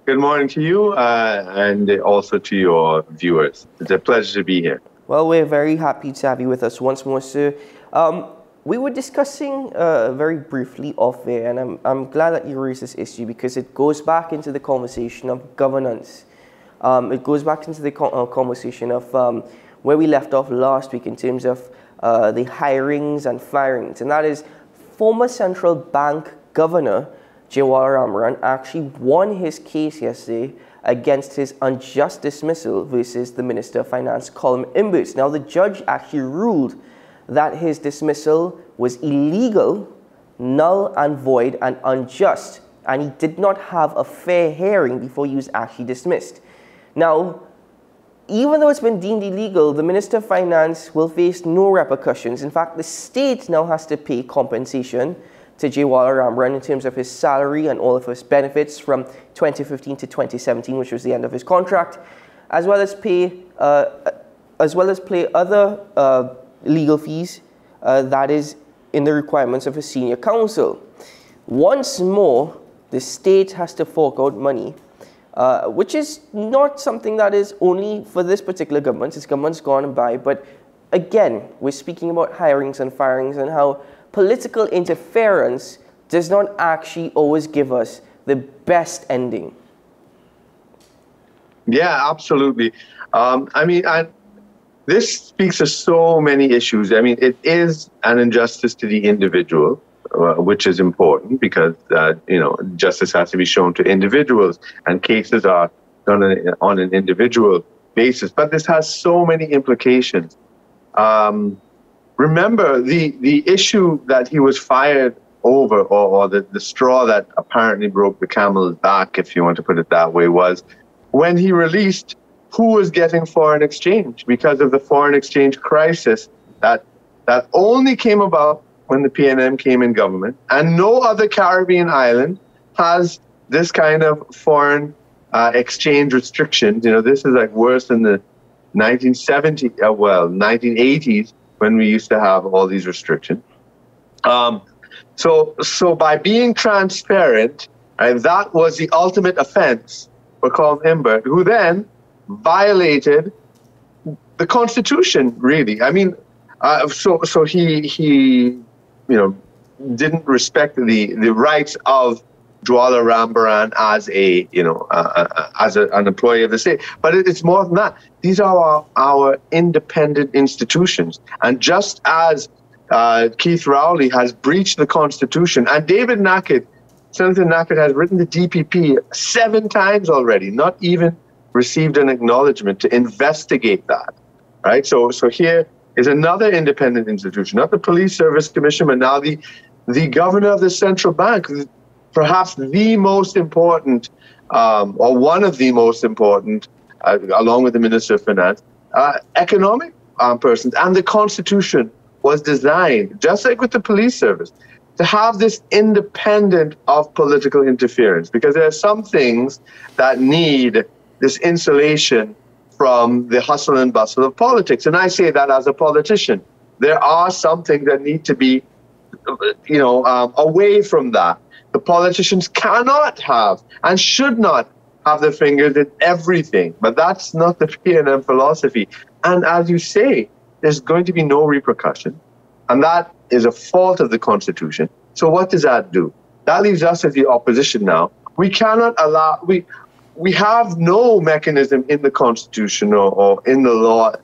Good morning to you and also to your viewers. It's a pleasure to be here. Well, we're very happy to have you with us once more, sir. We were discussing very briefly off air, and I'm glad that you raised this issue because it goes back into the conversation of governance. It goes back into the conversation of where we left off last week in terms of the hirings and firings, and that is former central bank governor Jayawala Ramcharan actually won his case yesterday against his unjust dismissal versus the Minister of Finance, Colm Imbers. Now, the judge actually ruled that his dismissal was illegal, null and void, and unjust, and he did not have a fair hearing before he was actually dismissed. Now, even though it's been deemed illegal, the Minister of Finance will face no repercussions. In fact, the state now has to pay compensation to Jayawala Ramcharan in terms of his salary and all of his benefits from 2015 to 2017, which was the end of his contract, as well as pay other legal fees that is in the requirements of a senior counsel. Once more, the state has to fork out money, which is not something that is only for this particular government. This government's gone by, but again, we're speaking about hirings and firings and how political interference does not actually always give us the best ending. Yeah, absolutely. This speaks to so many issues. I mean, it is an injustice to the individual, which is important because, justice has to be shown to individuals and cases are done on an individual basis. But this has so many implications. Remember, the issue that he was fired over, or the straw that apparently broke the camel's back, if you want to put it that way, was when he released who was getting foreign exchange because of the foreign exchange crisis that only came about when the PNM came in government. And no other Caribbean island has this kind of foreign exchange restrictions. This is like worse than the 1980s, when we used to have all these restrictions. So by being transparent, that was the ultimate offense for Colm Imbert, who then violated the Constitution, really. I mean, so he didn't respect the rights of Jwala Rambaran as an employee of the state. But it's more than that. These are our independent institutions. And just as Keith Rowley has breached the Constitution, and David Nackett, Senator Nackett, has written the DPP 7 times already, not even received an acknowledgement to investigate that, right? So here is another independent institution, not the Police Service Commission, but now the governor of the central bank, perhaps the most important, or one of the most important, along with the Minister of Finance, economic persons. And the Constitution was designed, just like with the police service, to have this independent of political interference, because there are some things that need this insulation from the hustle and bustle of politics. And I say that as a politician. There are some things that need to be, away from that. The politicians cannot have and should not have their fingers in everything. But that's not the PNM philosophy. And as you say, there's going to be no repercussion. And that is a fault of the Constitution. So what does that do? That leaves us as the opposition now. We cannot allow, we have no mechanism in the Constitution or in the law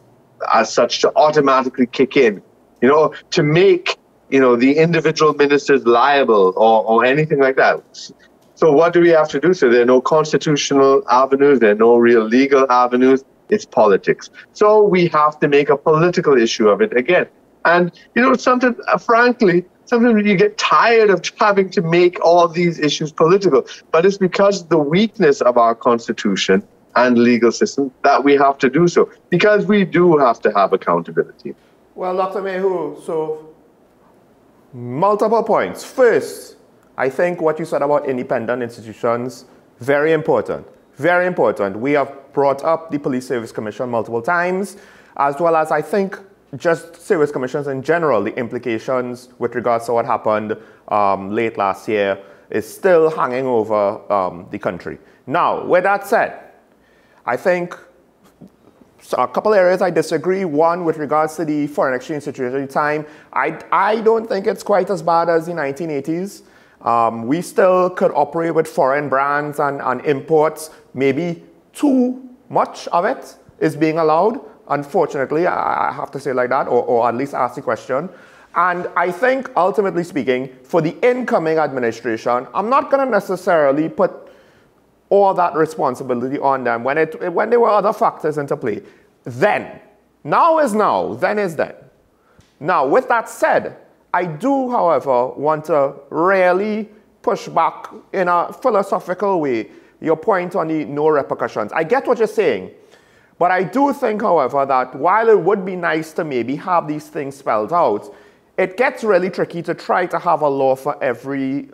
as such to automatically kick in, to make, the individual ministers liable or anything like that. So what do we have to do? So there are no constitutional avenues, there are no real legal avenues. It's politics. So we have to make a political issue of it again. And, something, frankly, sometimes you get tired of having to make all these issues political. But it's because of the weakness of our Constitution and legal system that we have to do so, because we do have to have accountability. Well, Dr. Mayhew, so multiple points. First, I think what you said about independent institutions, very important. Very important. We have brought up the Police Service Commission multiple times, as well as I think just service commissions in general. The implications with regards to what happened late last year is still hanging over the country. Now, with that said, I think a couple areas I disagree. One, with regards to the foreign exchange situation at the time, I don't think it's quite as bad as the 1980s. We still could operate with foreign brands and imports. Maybe too much of it is being allowed. Unfortunately, I have to say it like that, or at least ask the question. And I think, ultimately speaking, for the incoming administration, I'm not going to necessarily put all that responsibility on them when there were other factors into play. Then, now is now, then is then. Now, with that said, I do, however, want to really push back in a philosophical way your point on the no repercussions. I get what you're saying, but I do think, however, that while it would be nice to maybe have these things spelled out, it gets really tricky to try to have a law for every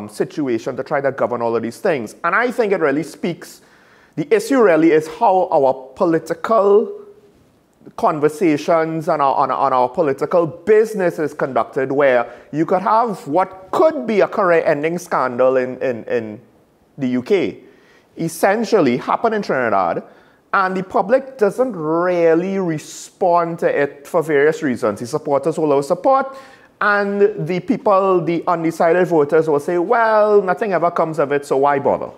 situation to try to govern all of these things. And I think it really speaks, the issue really is how our political conversations and our political business is conducted, where you could have what could be a career-ending scandal in the UK essentially happen in Trinidad, and the public doesn't really respond to it for various reasons. The supporters will always support, and the people, the undecided voters, will say, well, nothing ever comes of it, so why bother?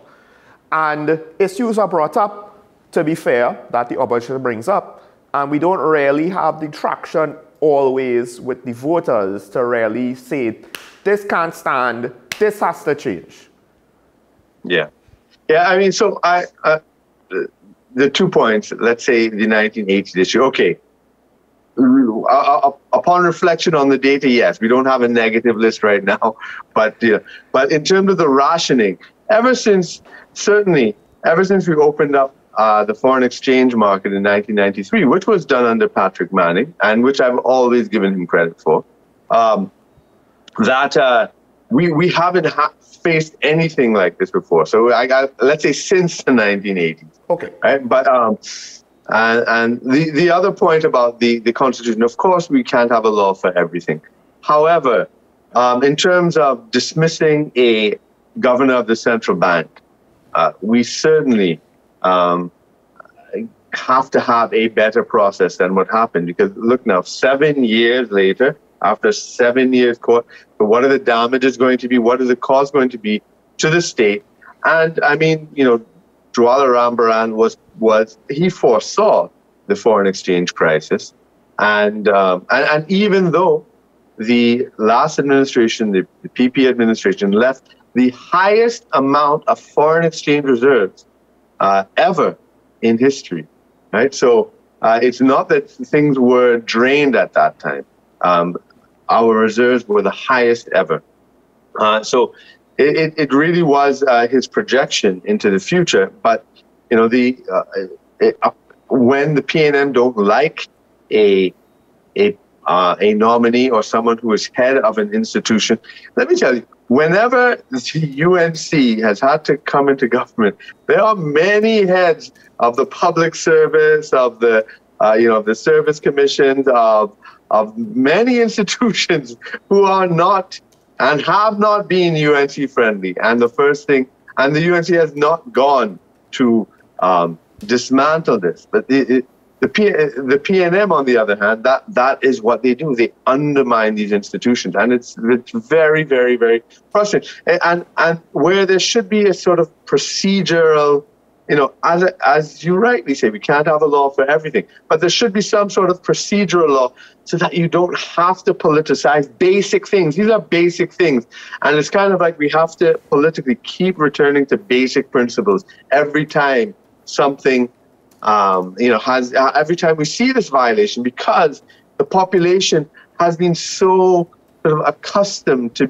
And issues are brought up, to be fair, that the opposition brings up, and we don't really have the traction always with the voters to really say, this can't stand, this has to change. Yeah. Yeah, I mean, so the 2 points, let's say the 1980s issue, okay. Upon reflection on the data, yes, we don't have a negative list right now. But in terms of the rationing, ever since we opened up the foreign exchange market in 1993, which was done under Patrick Manning, and which I've always given him credit for, we haven't faced anything like this before. So let's say since the 1980s. Okay. Right? But And the other point about the Constitution, of course, we can't have a law for everything. However, in terms of dismissing a governor of the central bank, we certainly have to have a better process than what happened. Because look now, 7 years later, after 7 years court, what are the damages going to be? What is the cost going to be to the state? And I mean, Dwala Rambaran he foresaw the foreign exchange crisis, and even though the last administration, the PP administration, left the highest amount of foreign exchange reserves ever in history, right? So it's not that things were drained at that time. Our reserves were the highest ever. So it really was his projection into the future. But when the PNM don't like a nominee or someone who is head of an institution, let me tell you, whenever the UNC has had to come into government, there are many heads of the public service, of the the service commissions, of many institutions who are not and have not been UNC friendly. And the UNC has not gone to dismantle this. But the PNM, on the other hand, that is what they do. They undermine these institutions, and it's very, very, very frustrating. And where there should be a sort of procedural, as you rightly say, we can't have a law for everything, but there should be some sort of procedural law so that you don't have to politicize basic things. These are basic things, and it's kind of like we have to politically keep returning to basic principles every time something. Every time we see this violation, because the population has been so sort of accustomed to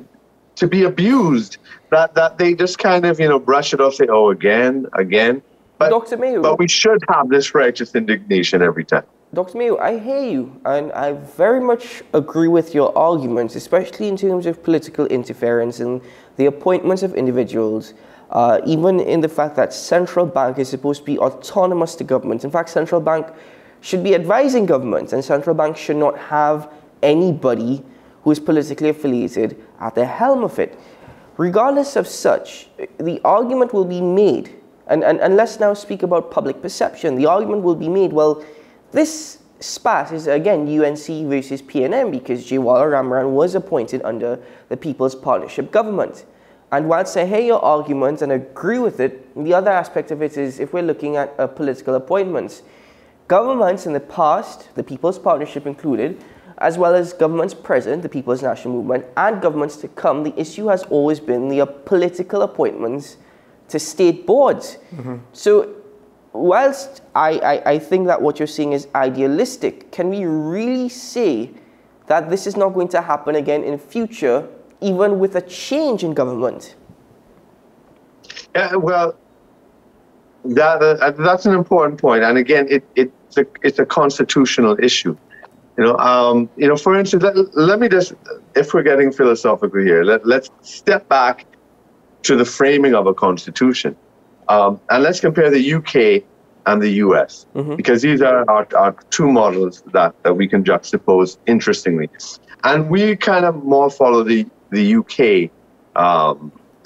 be abused that they just kind of brush it off, say, oh, again. But Dr. Mayo, but we should have this righteous indignation every time. Dr. Mayo, I hear you, and I very much agree with your arguments, especially in terms of political interference and the appointments of individuals. Even in the fact that central bank is supposed to be autonomous to government. In fact, central bank should be advising government, and central bank should not have anybody who is politically affiliated at the helm of it. Regardless of such, the argument will be made, and let's now speak about public perception. The argument will be made, well, this spat is, again, UNC versus PNM, because Dwala Rambaran was appointed under the People's Partnership government. And whilst I hear your argument and agree with it, the other aspect of it is if we're looking at political appointments, governments in the past, the People's Partnership included, as well as governments present, the People's National Movement, and governments to come, the issue has always been the political appointments to state boards. Mm-hmm. So whilst I think that what you're saying is idealistic, can we really say that this is not going to happen again in future, even with a change in government? Yeah, well, that's an important point, and again, it's a constitutional issue. For instance, let me just, if we're getting philosophical here, let's step back to the framing of a constitution, and let's compare the UK and the US, mm-hmm. because these are our two models that we can juxtapose interestingly, and we kind of more follow the UK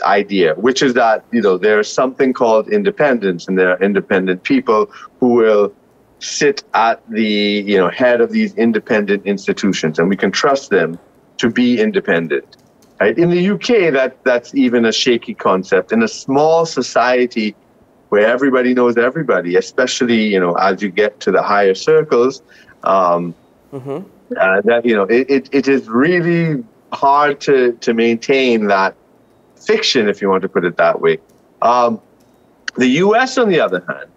idea, which is that there's something called independence, and there are independent people who will sit at the head of these independent institutions, and we can trust them to be independent. Right? In the UK, that's even a shaky concept. In a small society where everybody knows everybody, especially as you get to the higher circles, mm-hmm. It is really hard to maintain that fiction, if you want to put it that way. The US, on the other hand,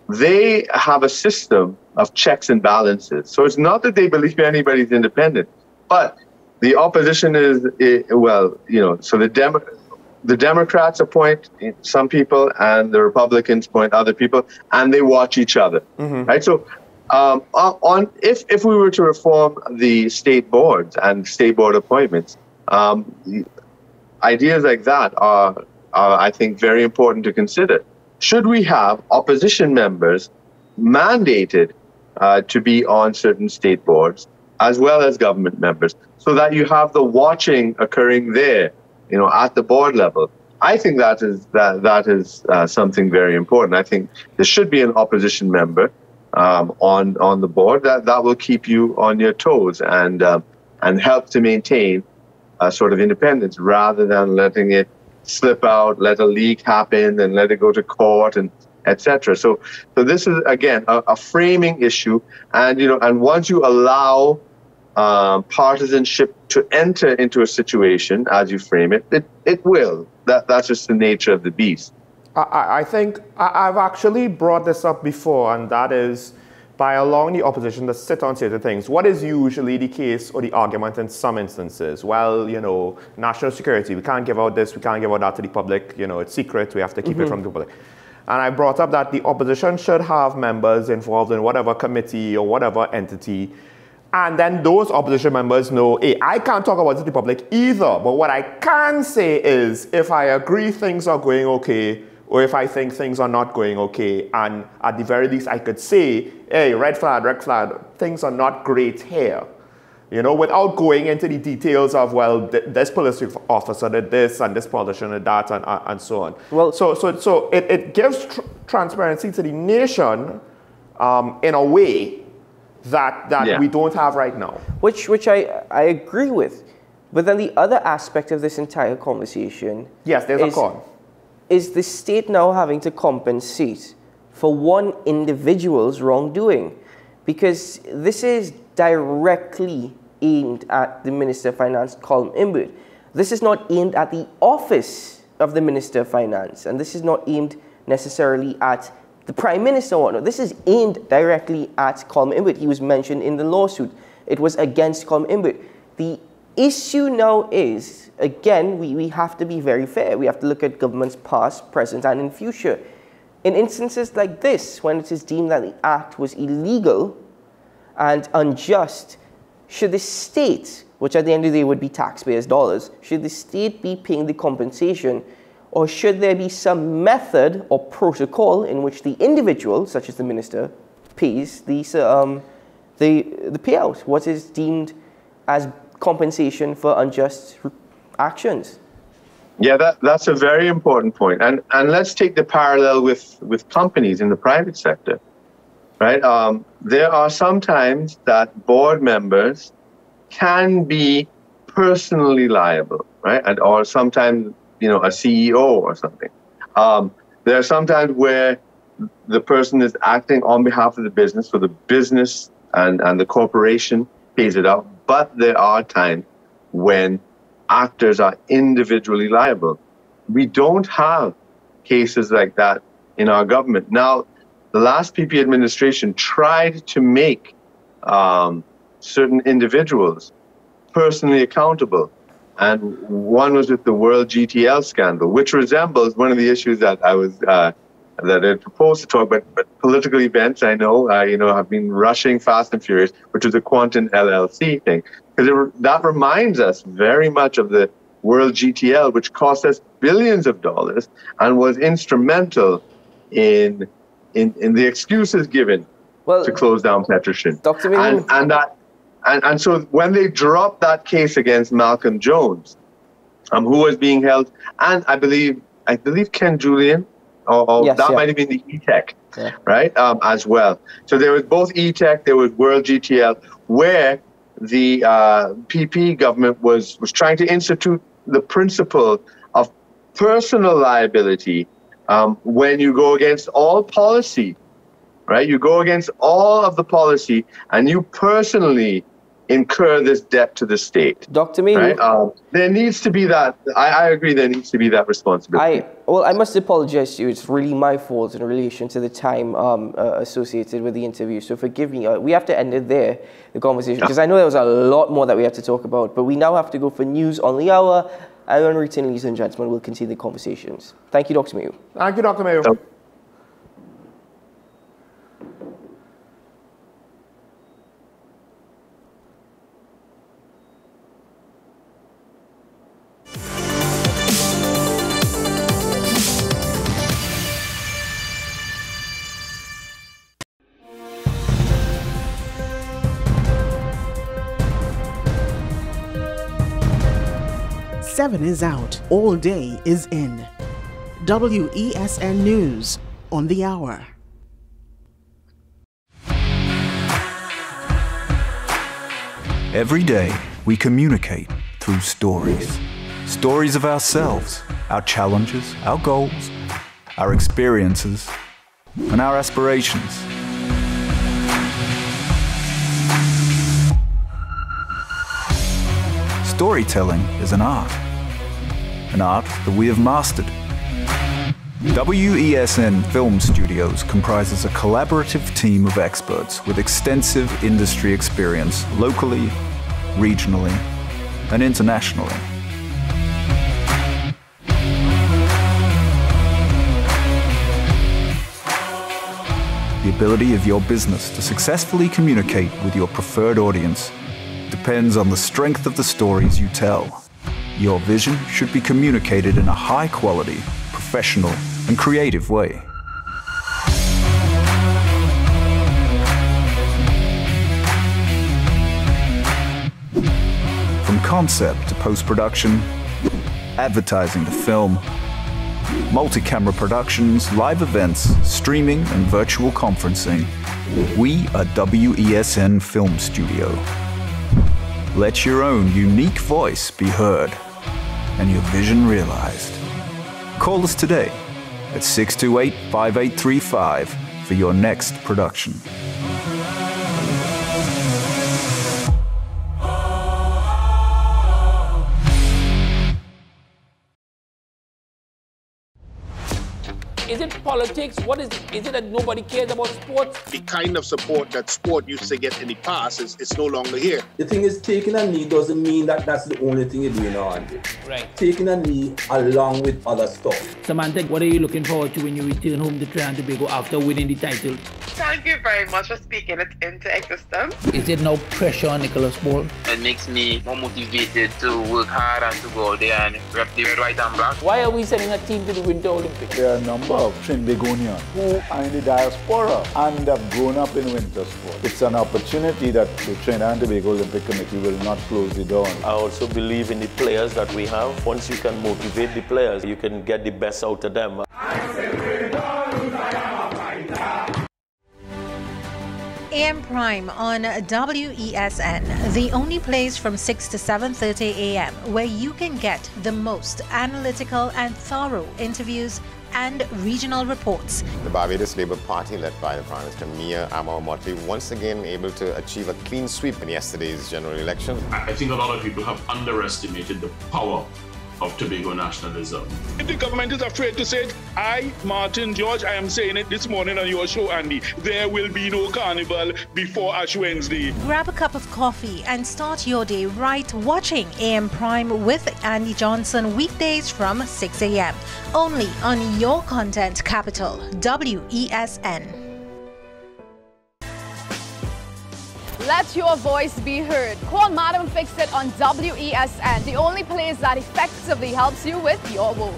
they have a system of checks and balances. So it's not that they believe anybody's independent, but the opposition is, so the Democrats appoint some people and the Republicans appoint other people, and they watch each other, mm-hmm. right? So if we were to reform the state boards and state board appointments, ideas like that are, I think, very important to consider. Should we have opposition members mandated to be on certain state boards as well as government members, so that you have the watching occurring there, at the board level. I think that is something very important. I think there should be an opposition member on the board that will keep you on your toes and help to maintain a sort of independence, rather than letting it slip out, let a leak happen, and let it go to court and etc. So this is again a framing issue, and once you allow partisanship to enter into a situation as you frame it, it will. That's just the nature of the beast. I think I've actually brought this up before, and that is by allowing the opposition to sit on certain things. What is usually the case or the argument in some instances? Well, national security, we can't give out this, we can't give out that to the public, it's secret, we have to keep it from the public. And I brought up that the opposition should have members involved in whatever committee or whatever entity. And then those opposition members know, hey, I can't talk about it to the public either. But what I can say is, if I agree things are going okay, or if I think things are not going okay, and at the very least I could say, hey, red flag, things are not great here. Without going into the details of, well, this police officer did this, and this politician did that, and so on. Well, so it gives transparency to the nation in a way that we don't have right now. Which I agree with. But then the other aspect of this entire conversation... Yes, there's a con. Is the state now having to compensate for one individual's wrongdoing? Because this is directly aimed at the Minister of Finance, Colm Imbert. This is not aimed at the office of the Minister of Finance, and this is not aimed necessarily at the Prime Minister or whatnot. This is aimed directly at Colm Imbert. He was mentioned in the lawsuit. It was against Colm Imbert. The issue now is, again, we have to be very fair. We have to look at governments past, present, and in future. In instances like this, when it is deemed that the act was illegal and unjust, should the state, which at the end of the day would be taxpayers' dollars, should the state be paying the compensation, or should there be some method or protocol in which the individual, such as the minister, pays the payout, what is deemed as compensation for unjust actions? Yeah, that's a very important point. And let's take the parallel with companies in the private sector, right? There are some times that board members can be personally liable, right? Or sometimes, a CEO or something. There are some times where the person is acting on behalf of the business, so the business and the corporation pays it out. But there are times when actors are individually liable. We don't have cases like that in our government. Now, the last PP administration tried to make certain individuals personally accountable. And one was with the World GTL scandal, which resembles one of the issues that I was that I proposed to talk about. But political events, I know, have been rushing fast and furious, which was the Quantum LLC thing, because that reminds us very much of the World GTL, which cost us billions of dollars and was instrumental in the excuses given to close down Petroshin. Dr. Mayhew. And so when they dropped that case against Malcolm Jones, who was being held, and I believe Ken Julian, might have been the E-Tech, right, as well. So there was both E-Tech, there was World GTL, where the PP government was trying to institute the principle of personal liability when you go against all policy, right? You go against all of the policy and you personally incur this debt to the state. Dr. Mayhew. Right? There needs to be that, I agree, there needs to be that responsibility. I must apologize to you. It's really my fault in relation to the time associated with the interview. So forgive me. We have to end it there, the conversation, because I know there was a lot more that we have to talk about. But we now have to go for news on the hour. And when we return, ladies and gentlemen, we'll continue the conversations. Thank you, Dr. Mayhew. Thank you, Dr. Mayhew. 7 is out, all day is in. WESN News on the hour. Every day, we communicate through stories. Stories of ourselves, our challenges, our goals, our experiences, and our aspirations. Storytelling is an art that we have mastered. WESN Film Studios comprises a collaborative team of experts with extensive industry experience locally, regionally, and internationally. The ability of your business to successfully communicate with your preferred audience depends on the strength of the stories you tell. Your vision should be communicated in a high-quality, professional, and creative way. From concept to post-production, advertising to film, multi-camera productions, live events, streaming, and virtual conferencing, we are WESN Film Studio. Let your own unique voice be heard and your vision realized. Call us today at 628-5835 for your next production. Is it politics? What is it? Is it that nobody cares about sports? The kind of support that sport used to get in the past is no longer here. The thing is, taking a knee doesn't mean that that's the only thing you're doing now, Andre. Right. Taking a knee along with other stuff. Samantha, what are you looking forward to when you return home to Trinidad and Tobago after winning the title? Thank you very much for speaking it into existence. Is there no pressure on Nicholas Paul? It makes me more motivated to work hard and to go out there and rep the red, white and black. Why are we sending a team to the Winter Olympics? There are a number of Trinbagonians who are in the diaspora and have grown up in winter sport. It's an opportunity that the Trinidad and Tobago Olympic Committee will not close the door on. I also believe in the players that we have. Once you can motivate the players, you can get the best out of them. AM Prime on WESN, the only place from 6 to 7:30 a.m. where you can get the most analytical and thorough interviews and regional reports. The Barbados Labour Party, led by the Prime Minister Mia Amor-Motley, once again able to achieve a clean sweep in yesterday's general election. I think a lot of people have underestimated the power of Tobago nationalism. If the government is afraid to say it, I, Martin George, I am saying it this morning on your show, Andy, there will be no carnival before Ash Wednesday. Grab a cup of coffee and start your day right watching AM Prime with Andy Johnson weekdays from 6 a.m. only on your content capital, WESN. Let your voice be heard. Call Madam Fix-It on WESN, the only place that effectively helps you with your woes.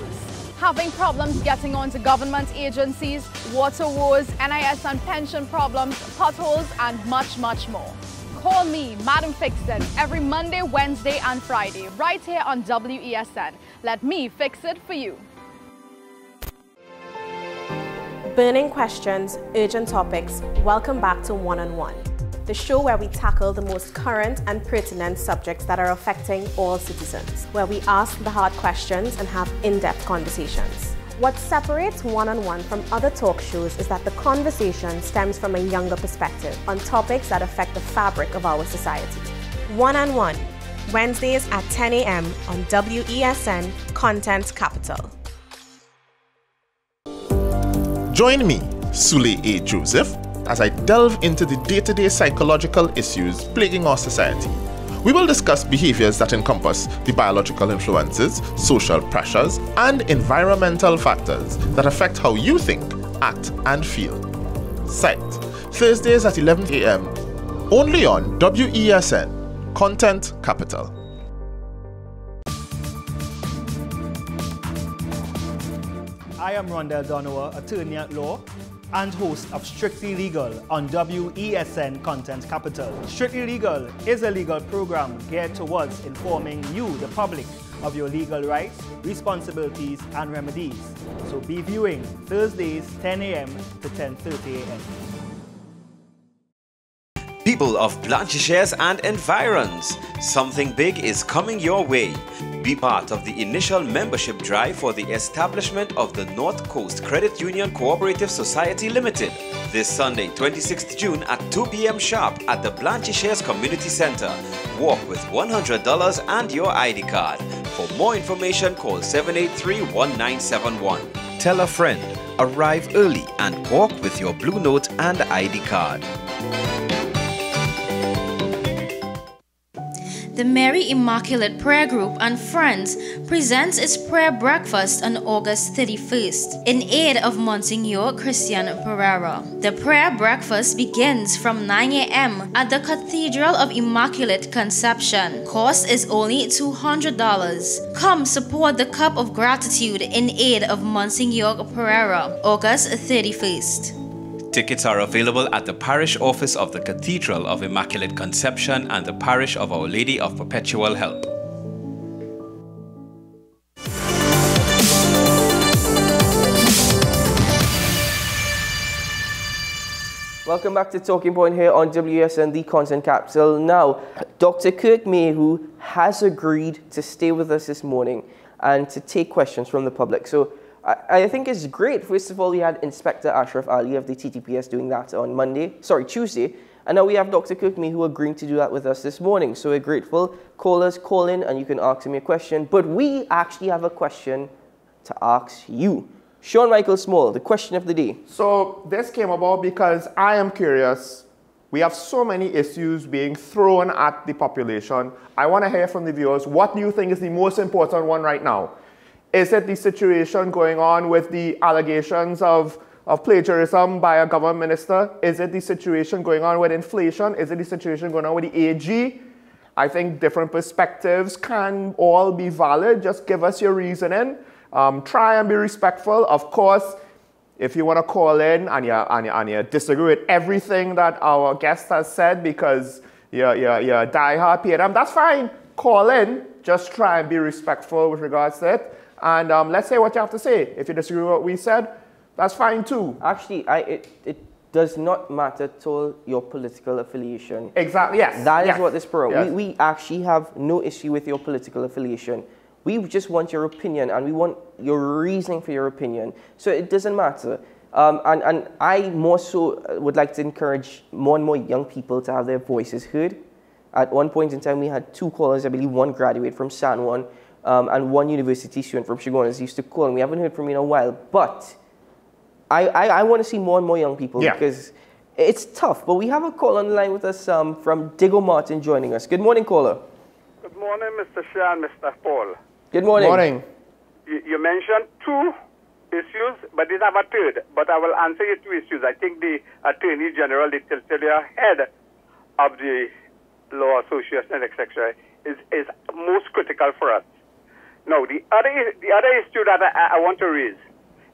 Having problems getting onto government agencies, water woes, NIS and pension problems, potholes, and much, much more. Call me, Madam Fix-It, every Monday, Wednesday, and Friday, right here on WESN. Let me fix it for you. Burning questions, urgent topics. Welcome back to One-on-One, the show where we tackle the most current and pertinent subjects that are affecting all citizens, where we ask the hard questions and have in-depth conversations. What separates One-on-One from other talk shows is that the conversation stems from a younger perspective on topics that affect the fabric of our society. One-on-One, Wednesdays at 10 a.m. on WESN Content Capital. Join me, Sule A. Joseph, as I delve into the day-to-day psychological issues plaguing our society. We will discuss behaviors that encompass the biological influences, social pressures, and environmental factors that affect how you think, act, and feel. Sight, Thursdays at 11 a.m. only on WESN Content Capital. I am Rondell Donowa, attorney at law and host of Strictly Legal on WESN Content Capital. Strictly Legal is a legal program geared towards informing you, the public, of your legal rights, responsibilities, and remedies. So be viewing Thursdays 10 a.m. to 10:30 a.m. People of Blanchisseuse and environs, something big is coming your way. Be part of the initial membership drive for the establishment of the North Coast Credit Union Cooperative Society Limited this Sunday, 26th June at 2 p.m. sharp at the Blanchisseuse Community Center. Walk with $100 and your ID card. For more information, call 783-1971. Tell a friend, arrive early and walk with your Blue Note and ID card. The Mary Immaculate Prayer Group and Friends presents its prayer breakfast on August 31st in aid of Monsignor Christian Pereira. The prayer breakfast begins from 9 a.m. at the Cathedral of Immaculate Conception. Cost is only $200. Come support the Cup of Gratitude in aid of Monsignor Pereira, August 31st. Tickets are available at the parish office of the Cathedral of Immaculate Conception and the parish of Our Lady of Perpetual Help. Welcome back to Talking Point here on WSN, the content capital. Now, Dr. Kirk Mayhew has agreed to stay with us this morning and to take questions from the public. So I think it's great. First of all, we had Inspector Ashraf Ali of the TTPS doing that on Tuesday. And now we have Dr. Kirk Mayhew agreeing to do that with us this morning. So we're grateful. Callers, call in and you can ask him a question. But we actually have a question to ask you. Sean Michael Small, the question of the day. So this came about because I am curious. We have so many issues being thrown at the population. I want to hear from the viewers. What do you think is the most important one right now? Is it the situation going on with the allegations of plagiarism by a government minister? Is it the situation going on with inflation? Is it the situation going on with the AG? I think different perspectives can all be valid. Just give us your reasoning. Try and be respectful. Of course, if you want to call in and you disagree with everything that our guest has said because you're diehard PNM, that's fine. Call in. Just try and be respectful with regards to it. And let's say what you have to say. If you disagree with what we said, that's fine too. Actually, it does not matter at all your political affiliation. Exactly, yes. That is what this program. Yes. We actually have no issue with your political affiliation. We just want your opinion and we want your reasoning for your opinion. So it doesn't matter. And I more so would like to encourage more and more young people to have their voices heard. At one point in time, we had 2 callers, I believe one graduate from San Juan, and 1 university student from Chaguanas used to call, and we haven't heard from you in a while. But I want to see more and more young people because it's tough. But we have a call on the line with us from Diego Martin joining us. Good morning, caller. Good morning, Mr. Shah and Mr. Paul. Good morning. Morning. You mentioned 2 issues, but did have a third. But I will answer your 2 issues. I think the Attorney General, the titular head of the Law Association, etc., is most critical for us. Now, the other issue that I want to raise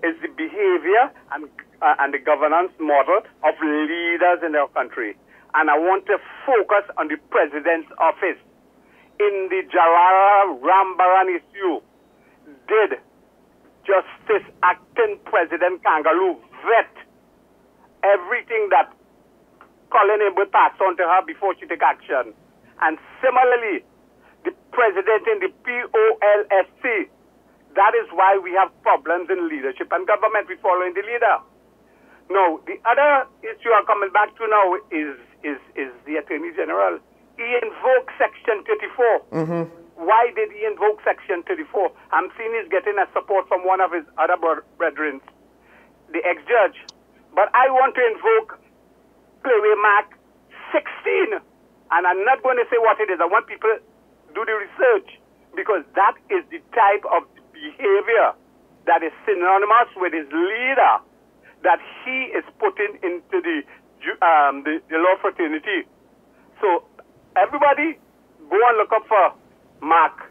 is the behavior and the governance model of leaders in our country. And I want to focus on the President's office. In the Jalala Rambaran issue, did Justice Acting President Kangaroo vet everything that Colin Imbu passed on to her before she took action? And similarly, the president in the POLSC, that is why we have problems in leadership and government. We following the leader. Now, the other issue I'm coming back to now is the Attorney General. He invoked Section 34. Why did he invoke Section 34? I'm seeing he's getting a support from one of his other brethren, the ex-judge. But I want to invoke Playway Mark 16. And I'm not going to say what it is. I want people to do the research because that is the type of behavior that is synonymous with his leader that he is putting into the law fraternity. So everybody go and look up for Mark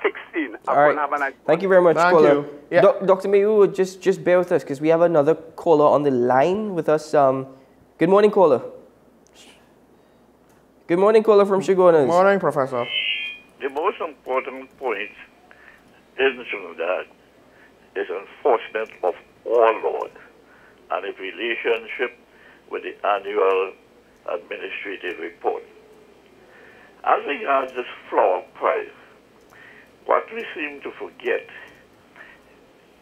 16. All right. Have a nice Thank you very much, caller. You. Yeah. Dr. Mayhew, just bear with us because we have another caller on the line with us. Good morning, caller. Good morning, caller from Chaguanas. Morning, Professor. The most important point in Trinidad is enforcement of all laws and its relationship with the annual administrative report. As regards this flour price, what we seem to forget,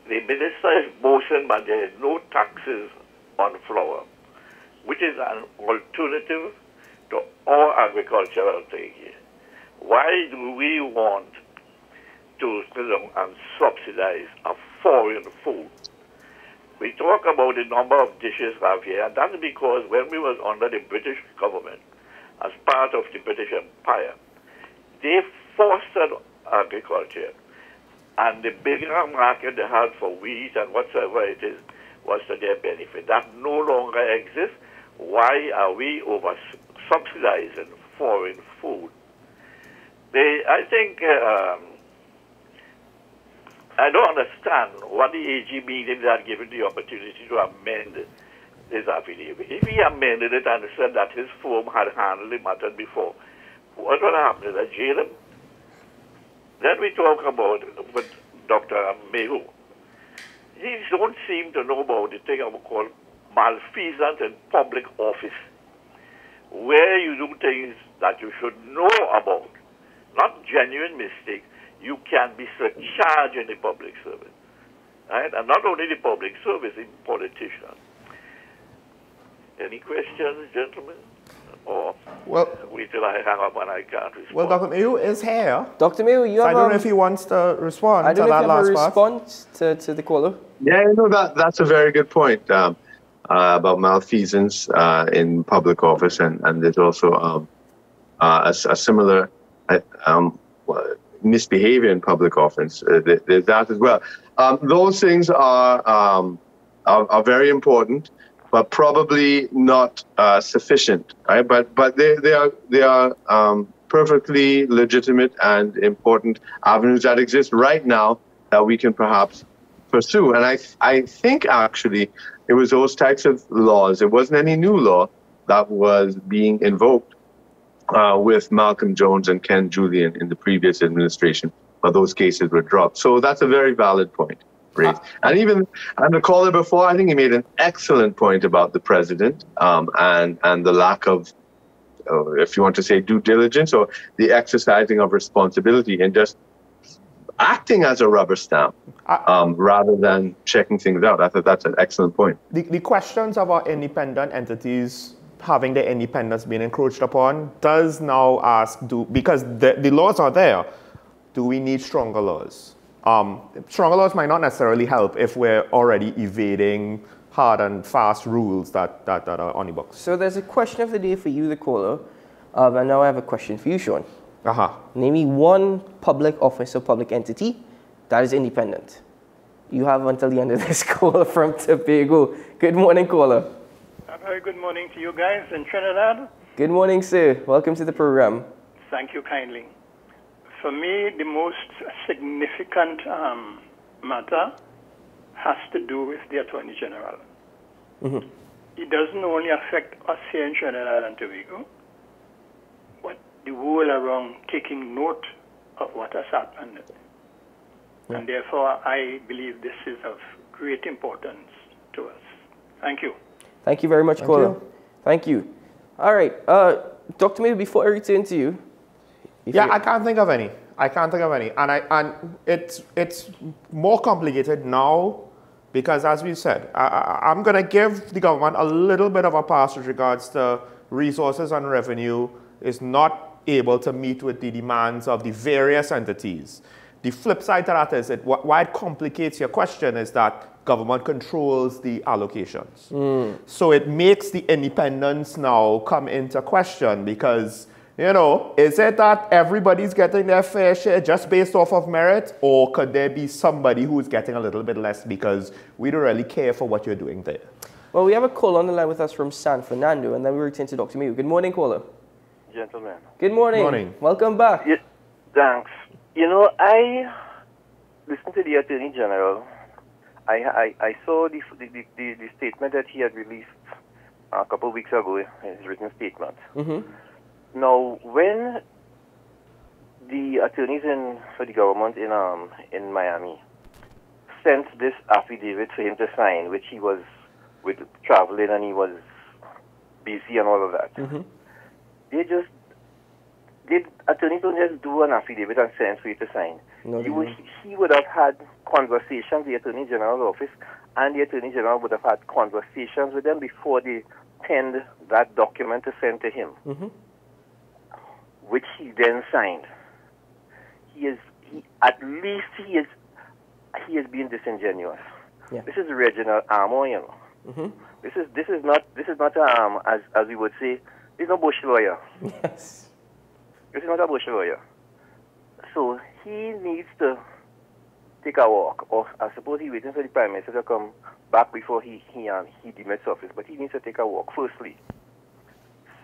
the minister is boasting that there is no taxes on flour, which is an alternative to all agricultural things. Why do we want to sit down and subsidize a foreign food? We talk about the number of dishes we have here, and that's because when we was under the British government, as part of the British Empire, they fostered agriculture, and the bigger market they had for wheat and whatsoever it is was to their benefit. That no longer exists. Why are we over subsidizing foreign food? I think I don't understand what the AG meeting had given the opportunity to amend his affidavit. If he amended it and said that his firm had handled the matter before, what would happen? Is that jail him? Then we talk about with Dr. Mayhew. He don't seem to know about the thing I would call malfeasance in public office, where you do things that you should know about, not genuine mistakes. You can be surcharged in the public service, right? And not only the public service, the politicians. Any questions, gentlemen? Or wait till I hang up and I can't respond. Well, Dr. Mayhew is here. Dr. Mayhew, you have... I don't know if he wants to respond to that last part. I don't know if you have a response to the caller. Yeah, that's a very good point about malfeasance in public office, and there's also a similar misbehavior in public office. There's that as well. Those things are very important, but probably not sufficient, right? But they are perfectly legitimate and important avenues that exist right now that we can perhaps pursue. And I think actually it was those types of laws. It wasn't any new law that was being invoked with Malcolm Jones and Ken Julian in the previous administration, but those cases were dropped. So that's a very valid point raised. And the caller before, I think he made an excellent point about the president and the lack of, if you want to say, due diligence or the exercising of responsibility and just acting as a rubber stamp rather than checking things out. I thought that's an excellent point. The questions about independent entities having their independence being encroached upon does now ask, because the laws are there, do we need stronger laws? Stronger laws might not necessarily help if we're already evading hard and fast rules that are on the books. So there's a question of the day for you, the caller, and now I have a question for you, Sean. Name me one public office or public entity that is independent. You have until the end of this caller from Tobago. Good morning, caller. A very good morning to you guys in Trinidad. Good morning, sir. Welcome to the program. Thank you kindly. For me, the most significant matter has to do with the Attorney General. Mm-hmm. It doesn't only affect us here in Trinidad and Tobago, but the world around taking note of what has happened. Yeah. And therefore, I believe this is of great importance to us. Thank you. Thank you very much, caller. Thank you. All right. Dr. Mayhew, before I return to you. I can't think of any. And it's more complicated now because, as we said, I'm going to give the government a little bit of a pass with regards to resources and revenue is not able to meet with the demands of the various entities. The flip side to that is why it complicates your question is that government controls the allocations. So it makes the independence now come into question because, is it that everybody's getting their fair share just based off of merit, or could there be somebody who's getting a little bit less because we don't really care for what you're doing there? Well, we have a caller on the line with us from San Fernando, and then we return to Dr. Mayhew. Good morning, caller. Gentlemen. Good morning. Good morning. Welcome back. Yeah, thanks. I listened to the Attorney General. I saw the statement that he had released a couple of weeks ago, his written statement. Mm-hmm. Now, when the attorneys for the government in Miami sent this affidavit for him to sign, which he was traveling and he was busy and all of that. Attorneys don't just do an affidavit and send for you to sign. No, he would have had conversations, the Attorney General's office, and the Attorney General would have had conversations with them before they penned that document to send to him, which he then signed. He is being disingenuous. Yeah. This is Reginald Armour, you know. This is not as we would say, he's no Bush lawyer. Yes. This is not a Bush lawyer. So he needs to take a walk, or I suppose he's waiting for the Prime Minister to come back before he demits office, but he needs to take a walk, firstly.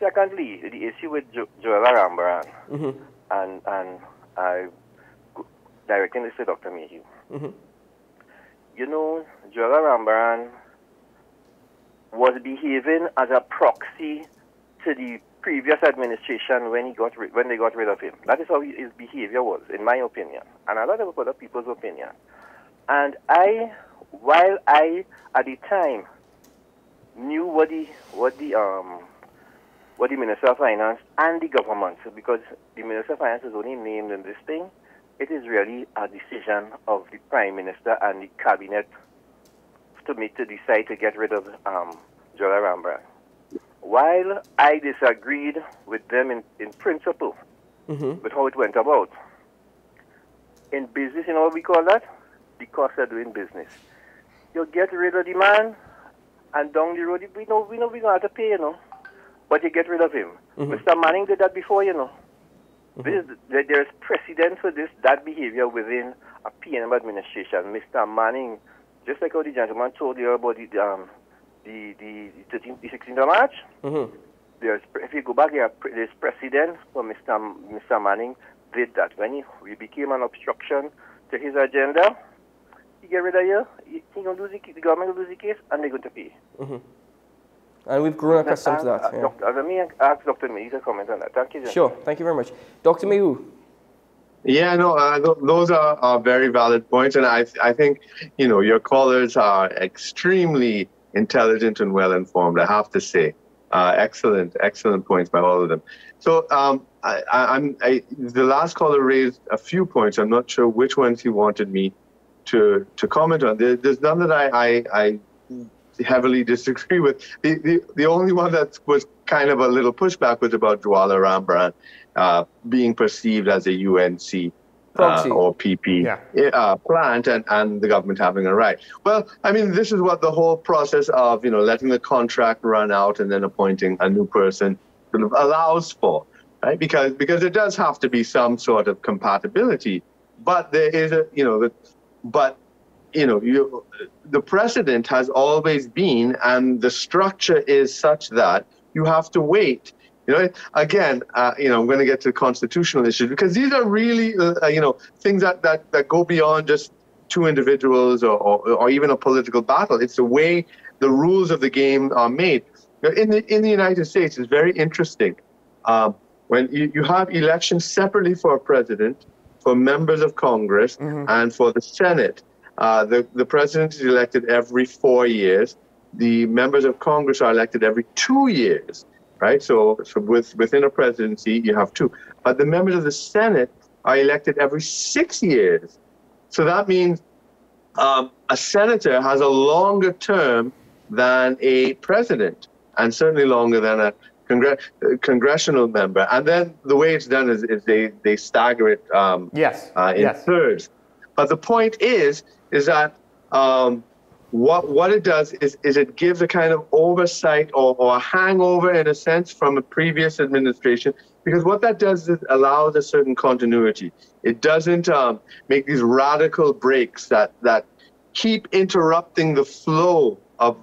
Secondly, the issue with Joella Rambaran, and I directing this to Dr. Mayhew. You know, Joella Rambaran was behaving as a proxy to the previous administration when they got rid of him. That is how his behavior was, in my opinion, and a lot of other people's opinion. And while I at the time knew what the Minister of Finance and the government, because the Minister of Finance is only named in this thing, it is really a decision of the Prime Minister and the Cabinet to decide to get rid of Joella Rambaran. While I disagreed with them in principle with how it went about, in business, you know what we call that? The cost of doing business. You get rid of the man, and down the road, we know we don't have to pay, you know, but you get rid of him. Mr. Manning did that before, you know. There is precedent for that behavior within a PNM administration. Mr. Manning, just like how the gentleman told you about the 16th of March, if you go back, there's precedent for Mr. Manning did that. When he became an obstruction to his agenda, he get rid of you, the government will lose the case, and they're going to pay. And we've grown accustomed to that. Let me ask Dr. Mayhew to comment on that. Thank you, Sure, thank you very much. Dr. Mayhew. Yeah, no, those are very valid points, and I think, you know, your callers are extremely intelligent and well informed, I have to say. Excellent points by all of them. So the last caller raised a few points. I'm not sure which ones he wanted me to comment on. There's none that I heavily disagree with. The only one that was kind of a little pushback was about Joella Rambaran being perceived as a UNC or PP plant and the government having a right. Well, I mean, this is what the whole process of, you know, letting the contract run out and then appointing a new person sort of allows for, right? Because there does have to be some sort of compatibility, but there is the precedent has always been, and the structure is such that you have to wait. You know, again, I'm going to get to constitutional issues because these are really, things that go beyond just two individuals or even a political battle. It's the way the rules of the game are made. In the United States, it's very interesting. When you have elections separately for a president, for members of Congress, and for the Senate. The president is elected every 4 years. The members of Congress are elected every 2 years, right? So within a presidency, you have two. But the members of the Senate are elected every 6 years. So that means a senator has a longer term than a president, and certainly longer than a congressional member. And then the way it's done is they stagger it in thirds. But the point is that what it does is it gives a kind of oversight or a hangover, in a sense, from a previous administration, because what that does is allows a certain continuity. It doesn't make these radical breaks that keep interrupting the flow of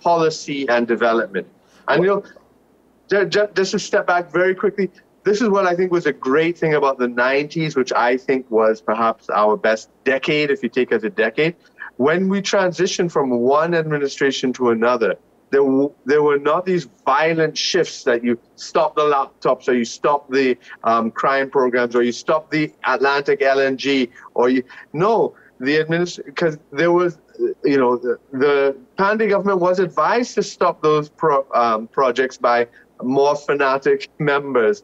policy and development. And, just to step back very quickly, this is what I think was a great thing about the 90s, which I think was perhaps our best decade, if you take as a decade. When we transitioned from one administration to another, there were not these violent shifts that you stop the laptops or you stop the crime programs or you stop the Atlantic LNG because there was, the Pandey government was advised to stop those projects by more fanatic members.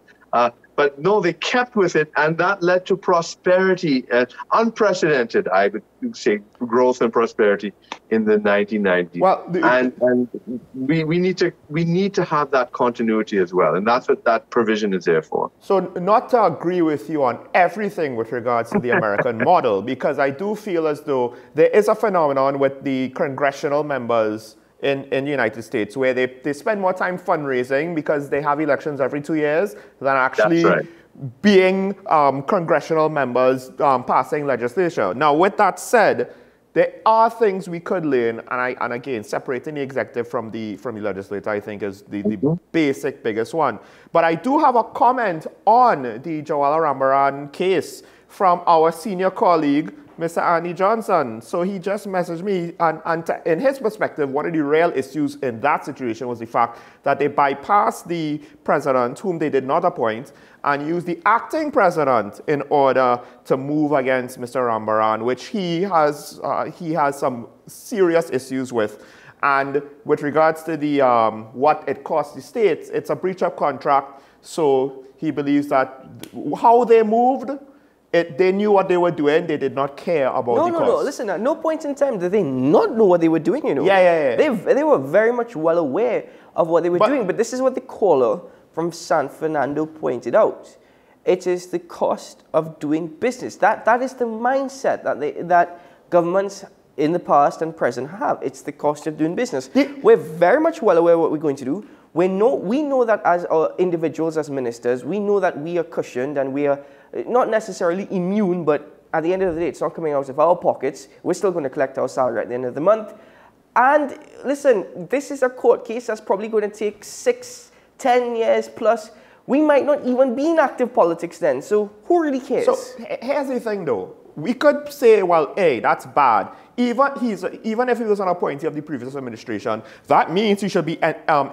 But no, they kept with it, and that led to prosperity, unprecedented, I would say, growth and prosperity in the 1990s. Well, and we need to have that continuity as well, and that's what that provision is there for. So, not to agree with you on everything with regards to the American model, because I do feel as though there is a phenomenon with the congressional members in the United States where they spend more time fundraising because they have elections every 2 years than actually being congressional members passing legislation. Now, with that said, there are things we could learn, and again, separating the executive from the legislature, I think, is the basic biggest one. But I do have a comment on the Jawala Rambaran case from our senior colleague, Mr. Andy Johnson. So he just messaged me, and in his perspective, one of the real issues in that situation was the fact that they bypassed the president, whom they did not appoint, and used the acting president in order to move against Mr. Rambaran, which he has some serious issues with. And with regards to the what it cost the states, it's a breach of contract. So he believes that how they moved, they knew what they were doing. They did not care about the cost. No. Listen, at no point in time did they not know what they were doing, Yeah. They were very much well aware of what they were doing. But this is what the caller from San Fernando pointed out. It is the cost of doing business. That is the mindset that governments in the past and present have. It's the cost of doing business. We're very much well aware of what we're going to do. We know that as individuals, as ministers, we know that we are cushioned and we are not necessarily immune, but at the end of the day, it's not coming out of our pockets. We're still going to collect our salary at the end of the month. And listen, this is a court case that's probably going to take 6-10 years plus. We might not even be in active politics then, so who really cares? So here's the thing though. We could say, well, hey, that's bad. Even if he was an appointee of the previous administration, that means he should be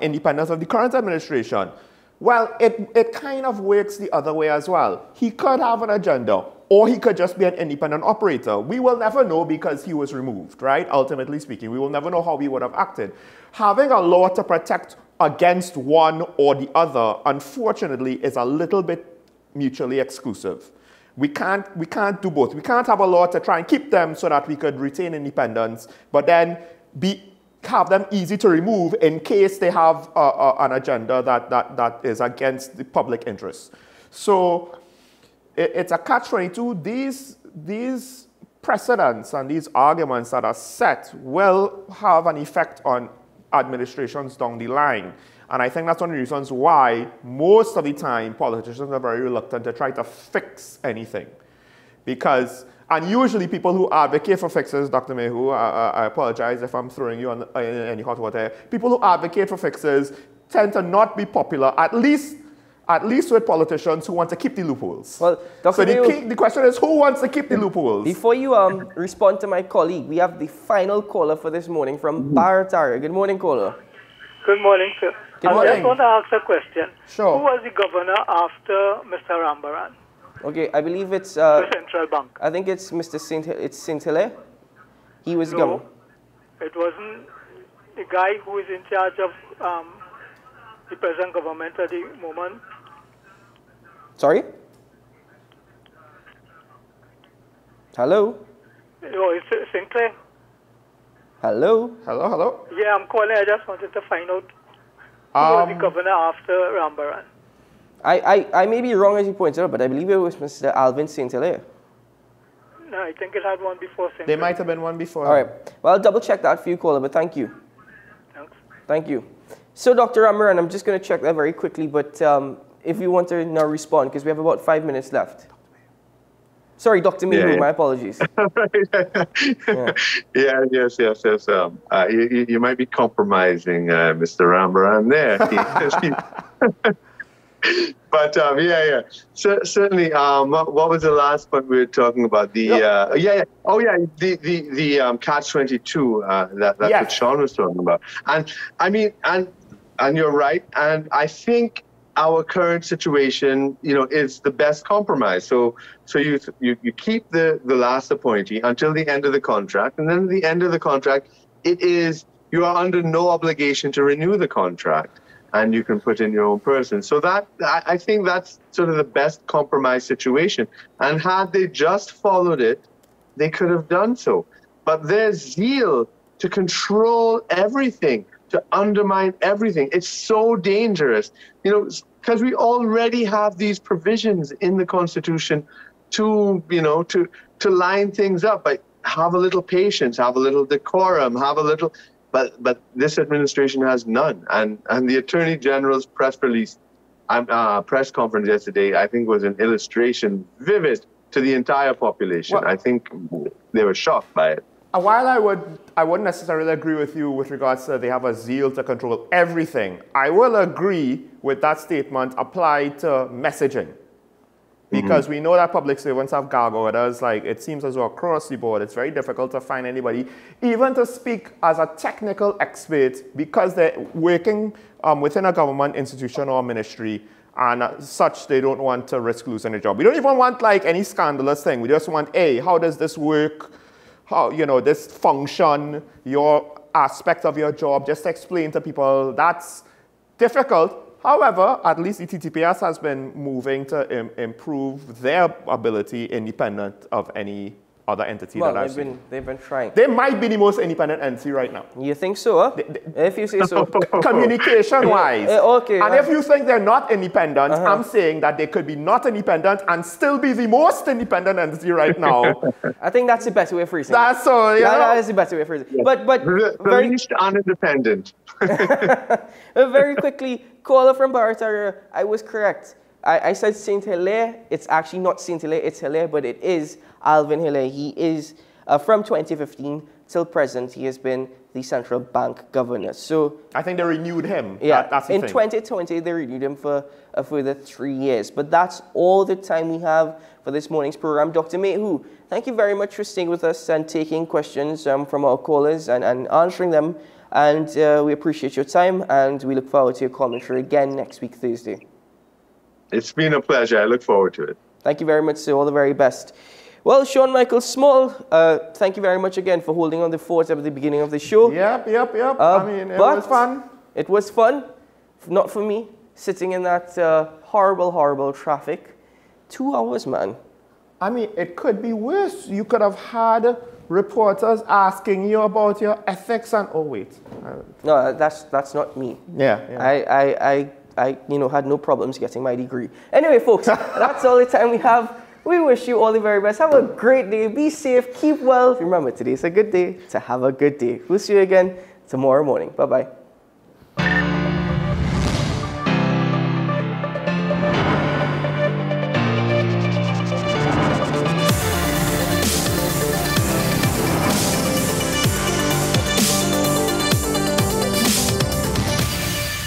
independent of the current administration. Well, it kind of works the other way as well. He could have an agenda, or he could just be an independent operator. We will never know because he was removed, right? Ultimately speaking, we will never know how he would have acted. Having a law to protect against one or the other, unfortunately, is a little bit mutually exclusive. We can't do both. We can't have a law to try and keep them so that we could retain independence, but then have them easy to remove in case they have an agenda that is against the public interest. So it's a catch-22. These precedents and these arguments that are set will have an effect on administrations down the line. And I think that's one of the reasons why most of the time politicians are very reluctant to try to fix anything. And usually people who advocate for fixes, Dr. Mehu, I apologize if I'm throwing you in any hot water. People who advocate for fixes tend to not be popular, at least with politicians who want to keep the loopholes. Well, Dr. So the question is, who wants to keep the loopholes? Before you respond to my colleague, we have the final caller for this morning from Barataria. Good morning, caller. Good morning, sir. Good morning. I just want to ask a question. Sure. Who was the governor after Mr. Rambaran? Okay, I believe it's the Central Bank. I think it's Mr. Saint Hilaire. He was governor. It wasn't the guy who is in charge of the present government at the moment. Sorry? Hello? No, it's Sinclair. Hello? Hello? Yeah, I'm calling. I just wanted to find out who was the governor after Rambaran. I may be wrong as you pointed out, but I believe it was Mr. Alvin Saint Hilaire. No, I think it had one before Sinclair. There might have been one before. All right. Well, I'll double check that for you, caller, but thank you. Thanks. Thank you. So, Dr. Rambaran, I'm just going to check that very quickly, but if you want to now respond, because we have about 5 minutes left. Sorry, Dr. Mehu, my apologies. Yes. You might be compromising Mr. Rambaran there. But yeah. Certainly. What was the last point we were talking about? The the catch-22. That's what Sean was talking about. And I mean, and you're right. And I think our current situation, is the best compromise. So you keep the last appointee until the end of the contract, and then at the end of the contract, you are under no obligation to renew the contract, and you can put in your own person. So that I think that's sort of the best compromise situation. And had they just followed it, they could have done so. But their zeal to control everything, to undermine everything, it's so dangerous. Because we already have these provisions in the Constitution to line things up. But have a little patience, have a little decorum, have a little. But this administration has none. And the Attorney General's press conference yesterday, I think, was an illustration vivid to the entire population. Well, I think they were shocked by it. While I wouldn't necessarily agree with you with regards to they have a zeal to control everything, I will agree with that statement applied to messaging. Because we know that public servants have gag orders. Like, it seems as though across the board, it's very difficult to find anybody, even to speak as a technical expert, because they're working within a government institution or ministry, and such, they don't want to risk losing a job. We don't even want, like, any scandalous thing. We just want, how does this work? How, this function, your aspect of your job, just explain to people. That's difficult. However, at least the TTPS has been moving to improve their ability independent of any other entity that I've seen. They've been trying. They might be the most independent entity right now. You think so, huh? If you say so. Communication-wise. Okay. And if you think they're not independent, I'm saying that they could be not independent and still be the most independent entity right now. I think that's the better way of phrasing it. That's so, That is the better way of phrasing it. But the least unindependent. Very quickly, caller from Barataria, I was correct. I said St. Hilaire. It's actually not St. Hilaire, it's Hilaire, but it is Alvin Hilaire. He is, from 2015 till present, he has been the central bank governor. So I think they renewed him. Yeah, that's the in thing. 2020, they renewed him for a further 3 years. But that's all the time we have for this morning's program. Dr. Mayhew, thank you very much for staying with us and taking questions from our callers and answering them. And we appreciate your time, and we look forward to your commentary again next week, Thursday. It's been a pleasure. I look forward to it. Thank you very much, sir. All the very best. Well, Sean Michael Small, thank you very much again for holding on the fort at the beginning of the show. Yep. I mean, it was fun. It was fun. Not for me, sitting in that horrible, horrible traffic. 2 hours, man. I mean, it could be worse. You could have had reporters asking you about your ethics and... Oh, wait. No, that's not me. Yeah. I had no problems getting my degree. Anyway, folks, that's all the time we have. We wish you all the very best. Have a great day. Be safe. Keep well. Remember, today's a good day to have a good day. We'll see you again tomorrow morning. Bye-bye.